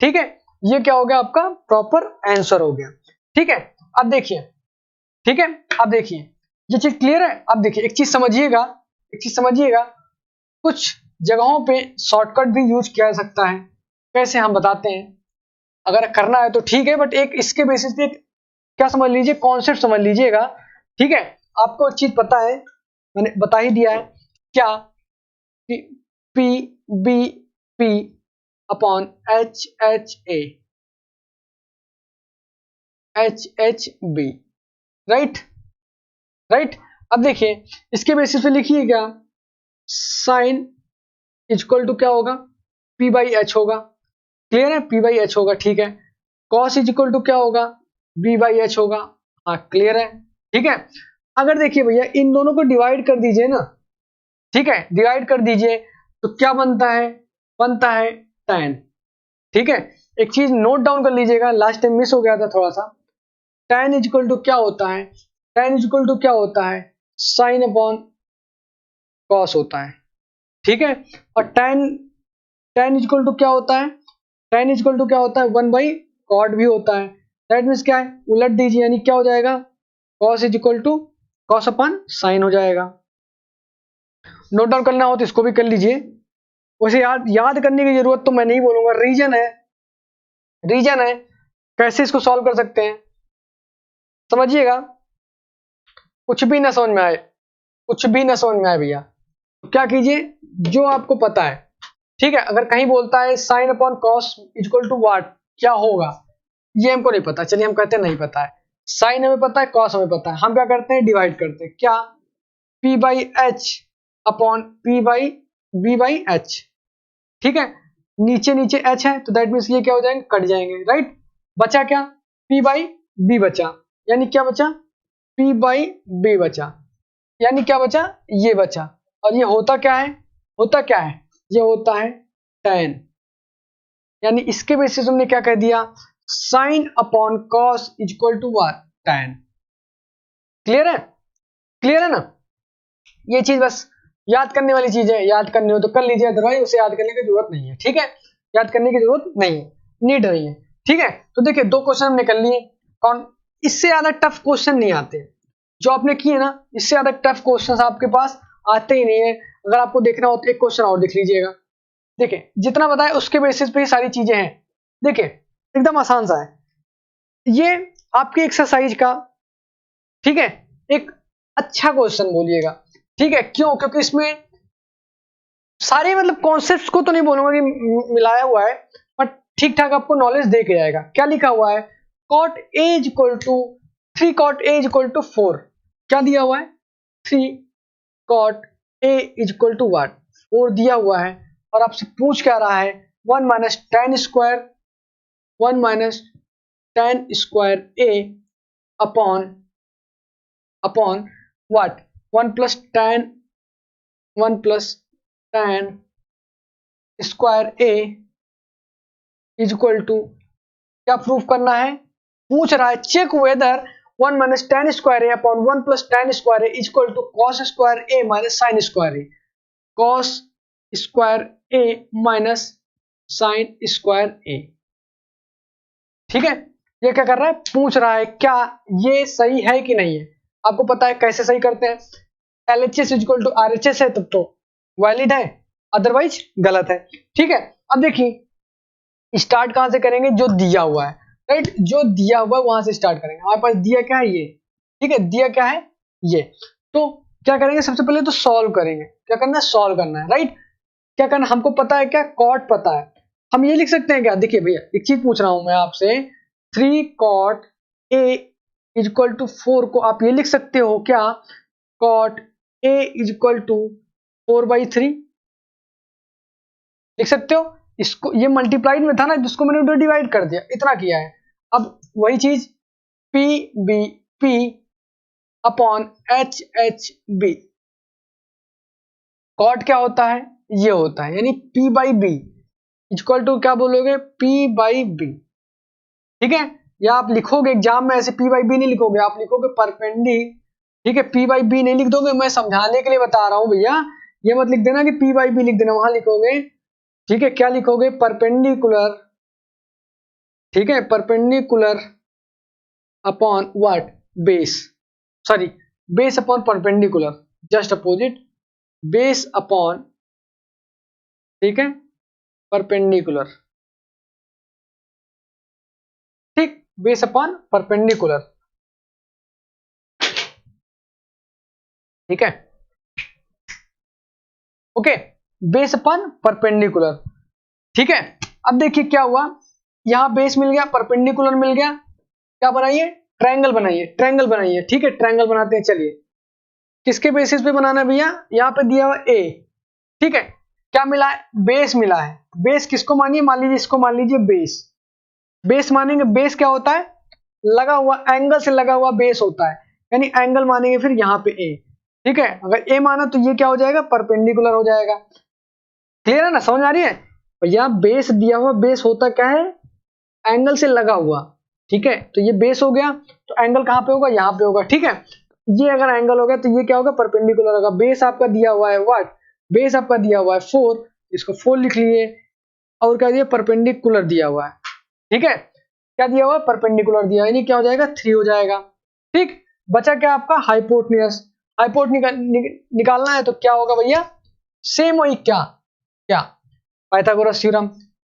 ठीक है, ये क्या हो गया आपका प्रॉपर आंसर हो गया। ठीक है, अब देखिए, ठीक है, अब देखिए ये चीज क्लियर है। अब देखिए एक चीज समझिएगा, एक चीज समझिएगा, कुछ जगहों पे शॉर्टकट भी यूज किया जा सकता है। कैसे हम बताते हैं, अगर करना है तो ठीक है, बट एक इसके बेसिस पे क्या समझ लीजिए, कॉन्सेप्ट समझ लीजिएगा। ठीक है, आपको एक चीज पता है, मैंने बता ही दिया है क्या, कि P B P upon H H B. Right, right, अब देखिए इसके बेसिस पे लिखिए क्या, साइन इक्वल टू क्या होगा, पी बाई एच होगा। क्लियर है, पी बाई एच होगा। ठीक है, कॉस इज इक्वल टू क्या होगा, बी बाई एच होगा। हाँ क्लियर है। ठीक है, अगर देखिए भैया इन दोनों को डिवाइड कर दीजिए ना, ठीक है, डिवाइड कर दीजिए तो क्या बनता है, बनता है tan। ठीक है, एक चीज नोट डाउन कर लीजिएगा, लास्ट टाइम मिस हो गया था थोड़ा सा। tan इज इक्वल टू क्या होता है, tan इज इक्वल टू क्या होता है, साइन अपॉन कॉस होता है। ठीक है, और tan tan is equal to क्या होता है, tan इज इक्वल टू क्या होता है, 1/cot भी होता है। दैट मीन्स क्या है, उलट दीजिए, यानी क्या हो जाएगा, cos is equal to cos upon sine हो जाएगा। नोट डाउन करना हो तो इसको भी कर लीजिए। वैसे याद याद करने की जरूरत तो मैं नहीं बोलूंगा, रीजन है, रीजन है, कैसे इसको सॉल्व कर सकते हैं समझिएगा। कुछ भी ना समझ में आए, कुछ भी ना समझ में आए भैया, तो क्या कीजिए, जो आपको पता है। ठीक है, अगर कहीं बोलता है sine upon cos equal to what, क्या होगा, ये हमको नहीं पता, चलिए हम कहते हैं नहीं पता है। साइन हमें पता है, कॉस हमें पता है, हम क्या करते हैं, डिवाइड करते हैं क्या, P by H upon P by B by H. ठीक है, नीचे नीचे एच है तो दैट मीन्स ये क्या हो जाएंगे, कट जाएंगे, राइट। बचा क्या, पी बाई बी बचा, यानी क्या बचा, पी बाई बी बचा, यानी क्या बचा, ये बचा। और ये होता क्या है, होता क्या है, ये होता है tan, यानी इसके बेसिस हमने क्या कह दिया, sine upon cos equal to what, tan। Clear है, क्लियर है ना। ये चीज बस याद करने वाली चीज है, याद करनी हो तो कर लीजिए, अदरवाइज उसे याद करने की जरूरत नहीं है। ठीक है, याद करने की जरूरत नहीं है, नीड नहीं है। ठीक है, तो देखिए 2 क्वेश्चन हमने कर लिए। कौन, इससे ज्यादा टफ क्वेश्चन नहीं आते जो आपने किए ना, इससे ज्यादा टफ क्वेश्चन आपके पास आते ही नहीं है। अगर आपको देखना हो तो एक क्वेश्चन और देख लीजिएगा। देखिए जितना बताया उसके बेसिस पे ये सारी चीजें हैं। देखिए एकदम आसान सा है ये आपकी एक्सरसाइज का। ठीक है, एक अच्छा क्वेश्चन बोलिएगा। ठीक है, क्यों, क्योंकि इसमें सारे मतलब कॉन्सेप्ट्स को तो नहीं बोलूंगा कि मिलाया हुआ है, बट ठीक ठाक आपको नॉलेज दे के जाएगा। क्या लिखा हुआ है, cot A equal to 3 cot A equal to 4, क्या दिया हुआ है, 3 cot A equal to what, 4 दिया हुआ है। और आपसे पूछ क्या रहा है, 1 minus ten square, 1 minus ten square A upon upon what, 1 plus ten, 1 plus ten square A is equal to, क्या प्रूफ करना है, पूछ रहा है check whether 1 minus ten square A upon 1 plus ten square A is equal to cos square A minus sine square A, cos square A minus sine square A. ठीक है, ये क्या कर रहा है, पूछ रहा है क्या ये सही है कि नहीं है। आपको पता है कैसे सही करते हैं, LHS is equal to RHS है तब तो वैलिड है, अदरवाइज गलत है। ठीक है, अब देखिए स्टार्ट कहां से करेंगे, जो दिया हुआ है, राइट, जो दिया हुआ है वहां से स्टार्ट करेंगे। हमारे पास दिया क्या है, ये, ठीक है, दिया क्या है ये। तो क्या करेंगे, सबसे पहले तो सॉल्व करेंगे। क्या करना है, सॉल्व करना है, राइट। क्या करना, हमको पता है क्या, कॉट पता है। हम ये लिख सकते हैं क्या, देखिए भैया एक चीज पूछ रहा हूं मैं आपसे, 3 cot A is equal to 4 को आप ये लिख सकते हो क्या, cot A is equal to 4/3 लिख सकते हो। इसको ये मल्टीप्लाइड में था ना, जिसको मैंने उधर डिवाइड कर दिया, इतना किया है। अब वही चीज P B P upon H B, cot क्या होता है, ये होता है, यानी P by B equal to क्या बोलोगे, पी बाई बी। ठीक है, या आप लिखोगे एग्जाम में ऐसे पी बाई बी नहीं लिखोगे, आप लिखोगे परपेंडी। ठीक है, पी बाई बी नहीं लिख दोगे, मैं समझाने के लिए बता रहा हूं भैया, ये मत लिख देना कि पी बाई बी लिख देना, वहां लिखोगे। ठीक है, क्या लिखोगे, परपेंडिकुलर। ठीक है, perpendicular upon what, base, sorry, base upon perpendicular, just opposite, base upon, ठीक है, परपेंडिकुलर। ठीक, बेस अपॉन परपेंडिकुलर। ठीक है, ओके, बेस अपॉन परपेंडिकुलर। ठीक है, अब देखिए क्या हुआ, यहां बेस मिल गया, परपेंडिकुलर मिल गया, क्या बनाइए, ट्रायंगल बनाइए, ट्रायंगल बनाइए। ठीक है, ट्रायंगल बनाते हैं, चलिए किसके बेसिस पे बनाना है भैया, यहां पे दिया हुआ ए। ठीक है, क्या मिला है, बेस मिला है। बेस किसको मानिए, मान लीजिए इसको मान लीजिए बेस, बेस मानेंगे, बेस क्या होता है, लगा हुआ एंगल से लगा हुआ बेस होता है, यानी एंगल मानेंगे फिर यहाँ पे ए। ठीक है, अगर ए माना तो ये क्या हो जाएगा, परपेंडिकुलर हो जाएगा। क्लियर है ना, समझ आ रही है। भैया बेस दिया हुआ, बेस होता क्या है, एंगल से लगा हुआ। ठीक है, तो ये बेस हो गया, तो एंगल कहां पे होगा, यहाँ पे होगा। ठीक है, ये अगर एंगल हो गया तो ये क्या होगा, परपेंडिकुलर होगा। बेस आपका दिया हुआ है व्हाट, बेस आपका दिया हुआ है 4, इसको 4 लिख लिए, और क्या दिया, परपेंडिकुलर दिया हुआ है। ठीक है, क्या दिया हुआ, परपेंडिकुलर दिया, यानी क्या हो जाएगा, 3 हो जाएगा। ठीक, बचा क्या आपका, हाइपोटेन्यूस। निकालना है तो क्या होगा भैया, सेम वही, क्या क्या, Pythagoras theorem,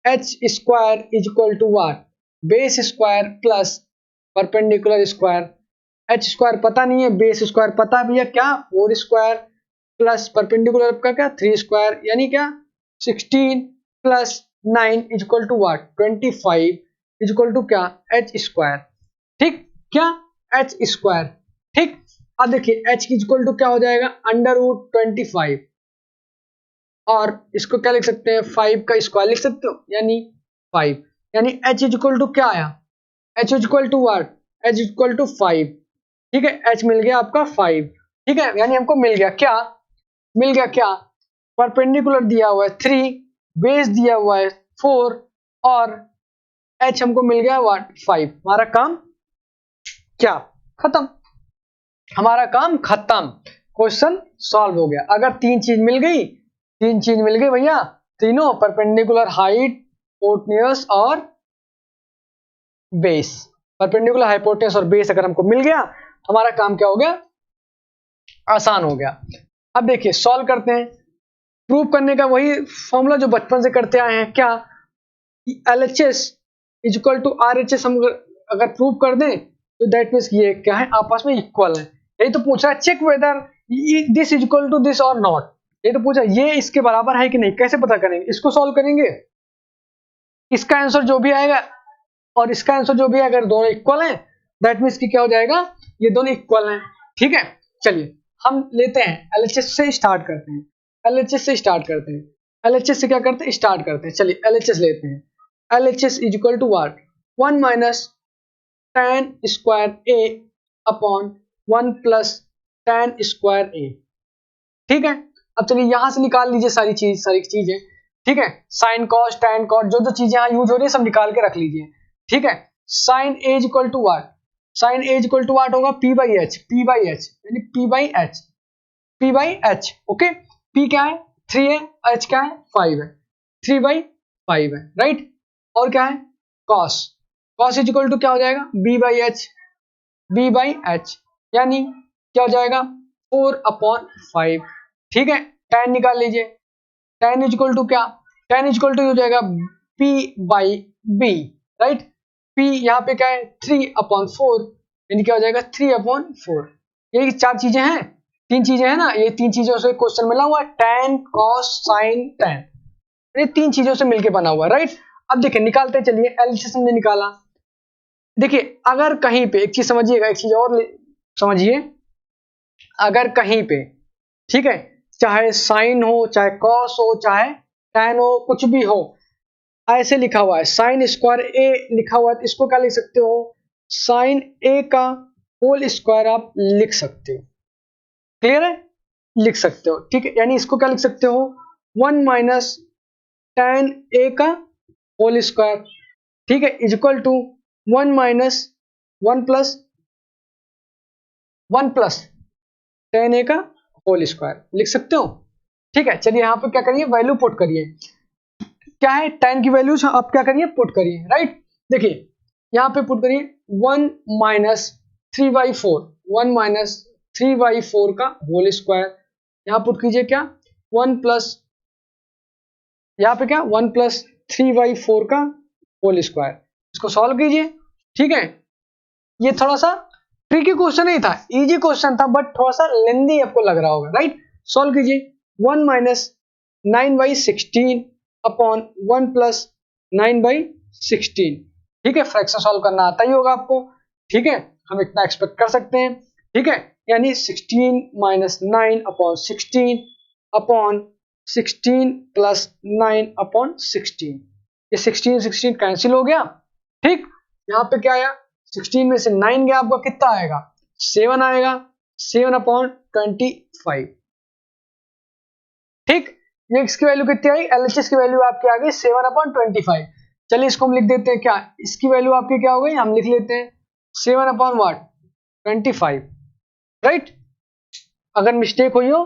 H square is equal to what, base square plus perpendicular square. H square पता नहीं है, बेस स्क्वायर पता है भैया, क्या 4 स्क्वायर प्लस परपेंडिकुलर का क्या 3 स्क्वायर, यानी क्या 16 प्लस 9 is equal to what, 25 is equal to क्या, एच स्क्वायर। ठीक, क्या, एच स्क्वायर। ठीक, अब देखिए एच इज इक्वल टू क्या हो जाएगा, अंडर रूट 25। और इसको क्या लिख सकते हैं, 5 का स्क्वायर लिख सकते हो, यानी 5, यानी h इक्वल टू क्या आया, h equal to what, h equal to 5। ठीक है, h मिल गया आपका 5। ठीक है, यानी हमको मिल गया क्या, मिल गया क्या, परपेंडिकुलर दिया हुआ है 3, बेस दिया हुआ है 4 और h हमको मिल गया व्हाट 5। हमारा काम क्या खत्म, हमारा काम खत्म, क्वेश्चन सॉल्व हो गया। अगर तीन चीज मिल गई, तीन चीज मिल गई भैया, तीनों परपेंडिकुलर, हाइट, हाइपोटेन्यूज और बेस, परपेंडिकुलर, हाइपोटेन्यूज और बेस अगर हमको मिल गया तो हमारा काम क्या हो गया, आसान हो गया। अब देखिए सॉल्व करते हैं। प्रूव करने का वही फॉर्मूला जो बचपन से करते आए हैं, क्या, LHS is equal to RHS। हम अगर प्रूव कर दें तो दैट मीन्स ये क्या है, आपस में इक्वल है। यही तो पूछा है, check whether this is equal to this और नॉट। ये तो पूछा ये इसके बराबर है कि नहीं, कैसे पता करेंगे, इसको सॉल्व करेंगे, इसका आंसर जो भी आएगा और इसका आंसर जो भी आएगा, अगर दोनों इक्वल हैं दैट मीन्स कि क्या हो जाएगा, ये दोनों इक्वल हैं। ठीक है, चलिए हम लेते हैं LHS से स्टार्ट करते हैं, LHS से स्टार्ट करते हैं, LHS से क्या करते हैं, स्टार्ट करते हैं। चलिए LHS लेते हैं। LHS is equal to what, 1 minus tan square A upon 1 plus tan square A। ठीक है, अब चलिए यहां से निकाल लीजिए सारी चीजें। ठीक है, साइन कॉस टैन कॉस जो जो चीजें यहाँ यूज हो रही है सब निकाल के रख लीजिए। ठीक है, sine A equal to what, sine A equal to what होगा, P by H, P by H यानी P by H, P by H. Okay, P क्या है 3 है, H क्या है 5 है, 3 बाई 5 है, राइट। और क्या है कॉस, कॉस इक्वल टू क्या हो जाएगा, B by H, B by H यानी क्या हो जाएगा 4 अपॉन 5। ठीक है, tan निकाल लीजिए, tan इज इक्वल टू क्या, tan इज इक्वल टू हो जाएगा P by B, right. P यहाँ पे क्या है 3 अपॉन 4 यानी क्या हो जाएगा 3 अपॉन 4। यही चार चीजें हैं, तीन चीजें हैं ना, ये तीन चीजों से क्वेश्चन मिला हुआ है, tan cos sin tan, ये तीन चीजों से मिलके बना हुआ है, राइट। अब देखिए निकालते चलिए, LHS हमने निकाला। देखिए अगर कहीं पे एक चीज समझिएगा, एक चीज और समझिए, अगर कहीं पे, ठीक है, चाहे साइन हो, चाहे कॉस हो, चाहे टैन हो, कुछ भी हो, ऐसे लिखा हुआ है साइन स्क्वायर ए लिखा हुआ है, तो इसको क्या लिख सकते हो, साइन ए का होल स्क्वायर आप लिख सकते हो। क्लियर है, लिख सकते हो। ठीक है, यानी इसको क्या लिख सकते हो, 1 माइनस टैन ए का होल स्क्वायर, ठीक है, is equal to 1 minus 1 plus 1 plus tan A का होल स्क्वायर लिख सकते हो। ठीक है, चलिए यहाँ पे क्या करिए, वैल्यू पुट करिए, क्या है tan की वैल्यू आप क्या करिए पुट करिए, राइट। देखिए यहाँ पे पुट करिए 1 माइनस 3/4, 1 माइनस 3/4 का होल स्क्वायर, यहाँ पुट कीजिए क्या 1 प्लस, यहाँ पे क्या 1 प्लस 3/4 का होल स्क्वायर, इसको सॉल्व कीजिए। ठीक है, ये थोड़ा सा ट्रिकी क्वेश्चन नहीं था, इजी क्वेश्चन था, बट थोड़ा सा लेंदी आपको लग रहा होगा, राइट। सॉल्व कीजिए 1 माइनस 9/16 अपॉन 1 प्लस 9/16। ठीक है, फ्रैक्शन सॉल्व करना आता ही होगा आपको, ठीक है, हम इतना एक्सपेक्ट कर सकते हैं। ठीक है, यानी 16 माइनस 9 अपॉन 16 अपॉन 16 प्लस 9 अपॉन 16, ये 16 कैंसिल हो गया। ठीक, यहाँ पे क्या आया, 16 में से 9 गया, आपका कितना आएगा 7 आएगा, 7 अपॉन 25। ठीक, ये इसकी वैल्यू कितनी आई, LHS की वैल्यू आपकी आ गई 7 अपॉन 25। चलिए इसको हम लिख देते हैं, क्या इसकी वैल्यू आपकी क्या हो गई, हम लिख लेते हैं 7 अपॉन व्हाट 25, राइट। अगर मिस्टेक हुई हो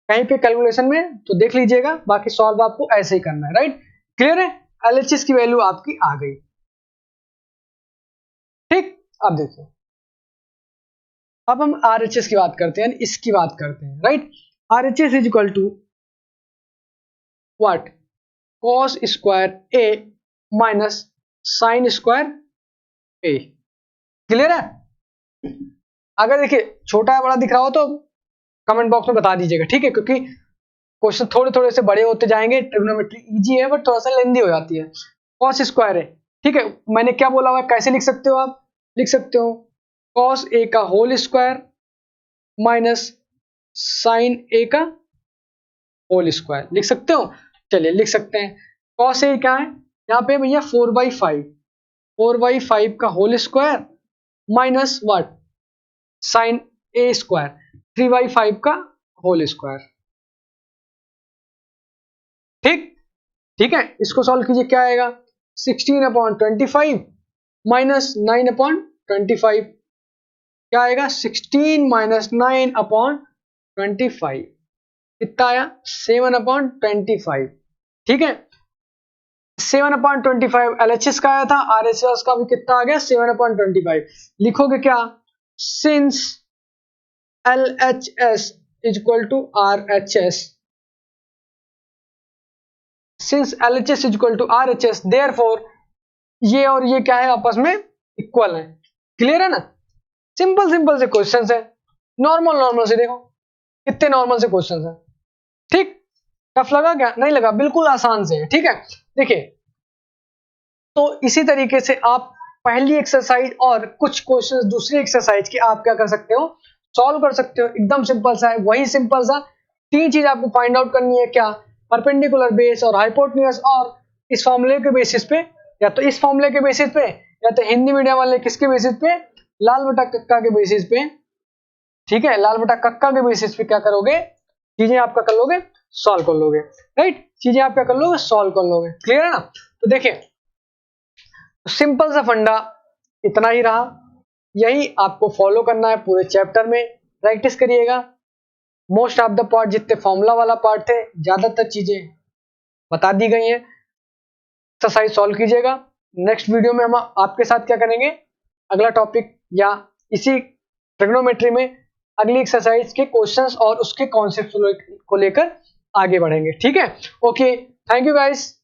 कहीं पे कैलकुलेशन में तो देख लीजिएगा, बाकी सॉल्व आपको ऐसे ही करना है, राइट। क्लियर है, LHS की वैल्यू आपकी आ गई। ठीक, अब देखिए, अब हम RHS की बात करते हैं, इसकी बात करते हैं, right. RHS is equal to what, cos square A minus sine square A। Clear है, अगर देखिए छोटा या बड़ा दिख रहा हो तो कमेंट बॉक्स में बता दीजिएगा, ठीक है, क्योंकि क्वेश्चन थोड़े थोड़े से बड़े होते जाएंगे, ट्रिग्नोमेट्री इजी है बट थोड़ा सा लेंदी हो जाती है। cos स्क्वायर है, ठीक है, मैंने क्या बोला हुआ, कैसे लिख सकते हो आप, लिख सकते हो cos A का whole square minus sine A का होल स्क्वायर लिख सकते हो। चलिए लिख सकते हैं cos a क्या है यहाँ पे भैया 4/5 का whole square minus what sine a square 3/5 का होल स्क्वायर। ठीक ठीक है, इसको सॉल्व कीजिए क्या आएगा 16/25 माइनस 9/25 क्या आएगा 16 माइनस 9/25 कितना आया 7/25। ठीक है 7/25 LHS का आया था, RHS का भी कितना आ गया 7/25। लिखोगे क्या since LHS equal to RHS since LHS equal to RHS therefore ये और ये क्या है आपस में इक्वल है। क्लियर है ना, सिंपल सिंपल से क्वेश्चंस है, नॉर्मल से देखो कितने नॉर्मल से क्वेश्चंस है। ठीक टफ लगा क्या नहीं लगा, बिल्कुल आसान से है। ठीक है देखिए तो इसी तरीके से आप पहली एक्सरसाइज और कुछ क्वेश्चंस दूसरी एक्सरसाइज के आप क्या कर सकते हो सॉल्व कर सकते हो। एकदम सिंपल सा है, वही सिंपल सा तीन चीज आपको फाइंड आउट करनी है क्या परपेंडिकुलर बेस और हाइपोटेन्यूज और इस फॉर्मूले के बेसिस पे या तो इस फॉर्मूले के बेसिस पे या तो हिंदी मीडियम वाले किसके बेसिस पे लाल बटा कक्का के बेसिस पे। ठीक है लाल बटा कक्का के बेसिस पे क्या करोगे चीजें आप क्या कर लोगे सॉल्व कर लोगे। राइट चीजें आप क्या कर लोगे सॉल्व कर लोगे। क्लियर है ना, तो देखिए सिंपल सा फंडा इतना ही रहा, यही आपको फॉलो करना है पूरे चैप्टर में। प्रैक्टिस करिएगा, मोस्ट ऑफ द पार्ट जितने फॉर्मूला वाला पार्ट थे ज्यादातर चीजें बता दी गई हैं, एक्सरसाइज सॉल्व कीजिएगा। नेक्स्ट वीडियो में हम आपके साथ क्या करेंगे अगला टॉपिक या इसी ट्रिग्नोमेट्री में अगली एक्सरसाइज के क्वेश्चंस और उसके कॉन्सेप्ट को लेकर आगे बढ़ेंगे। ठीक है ओके थैंक यू गाइस।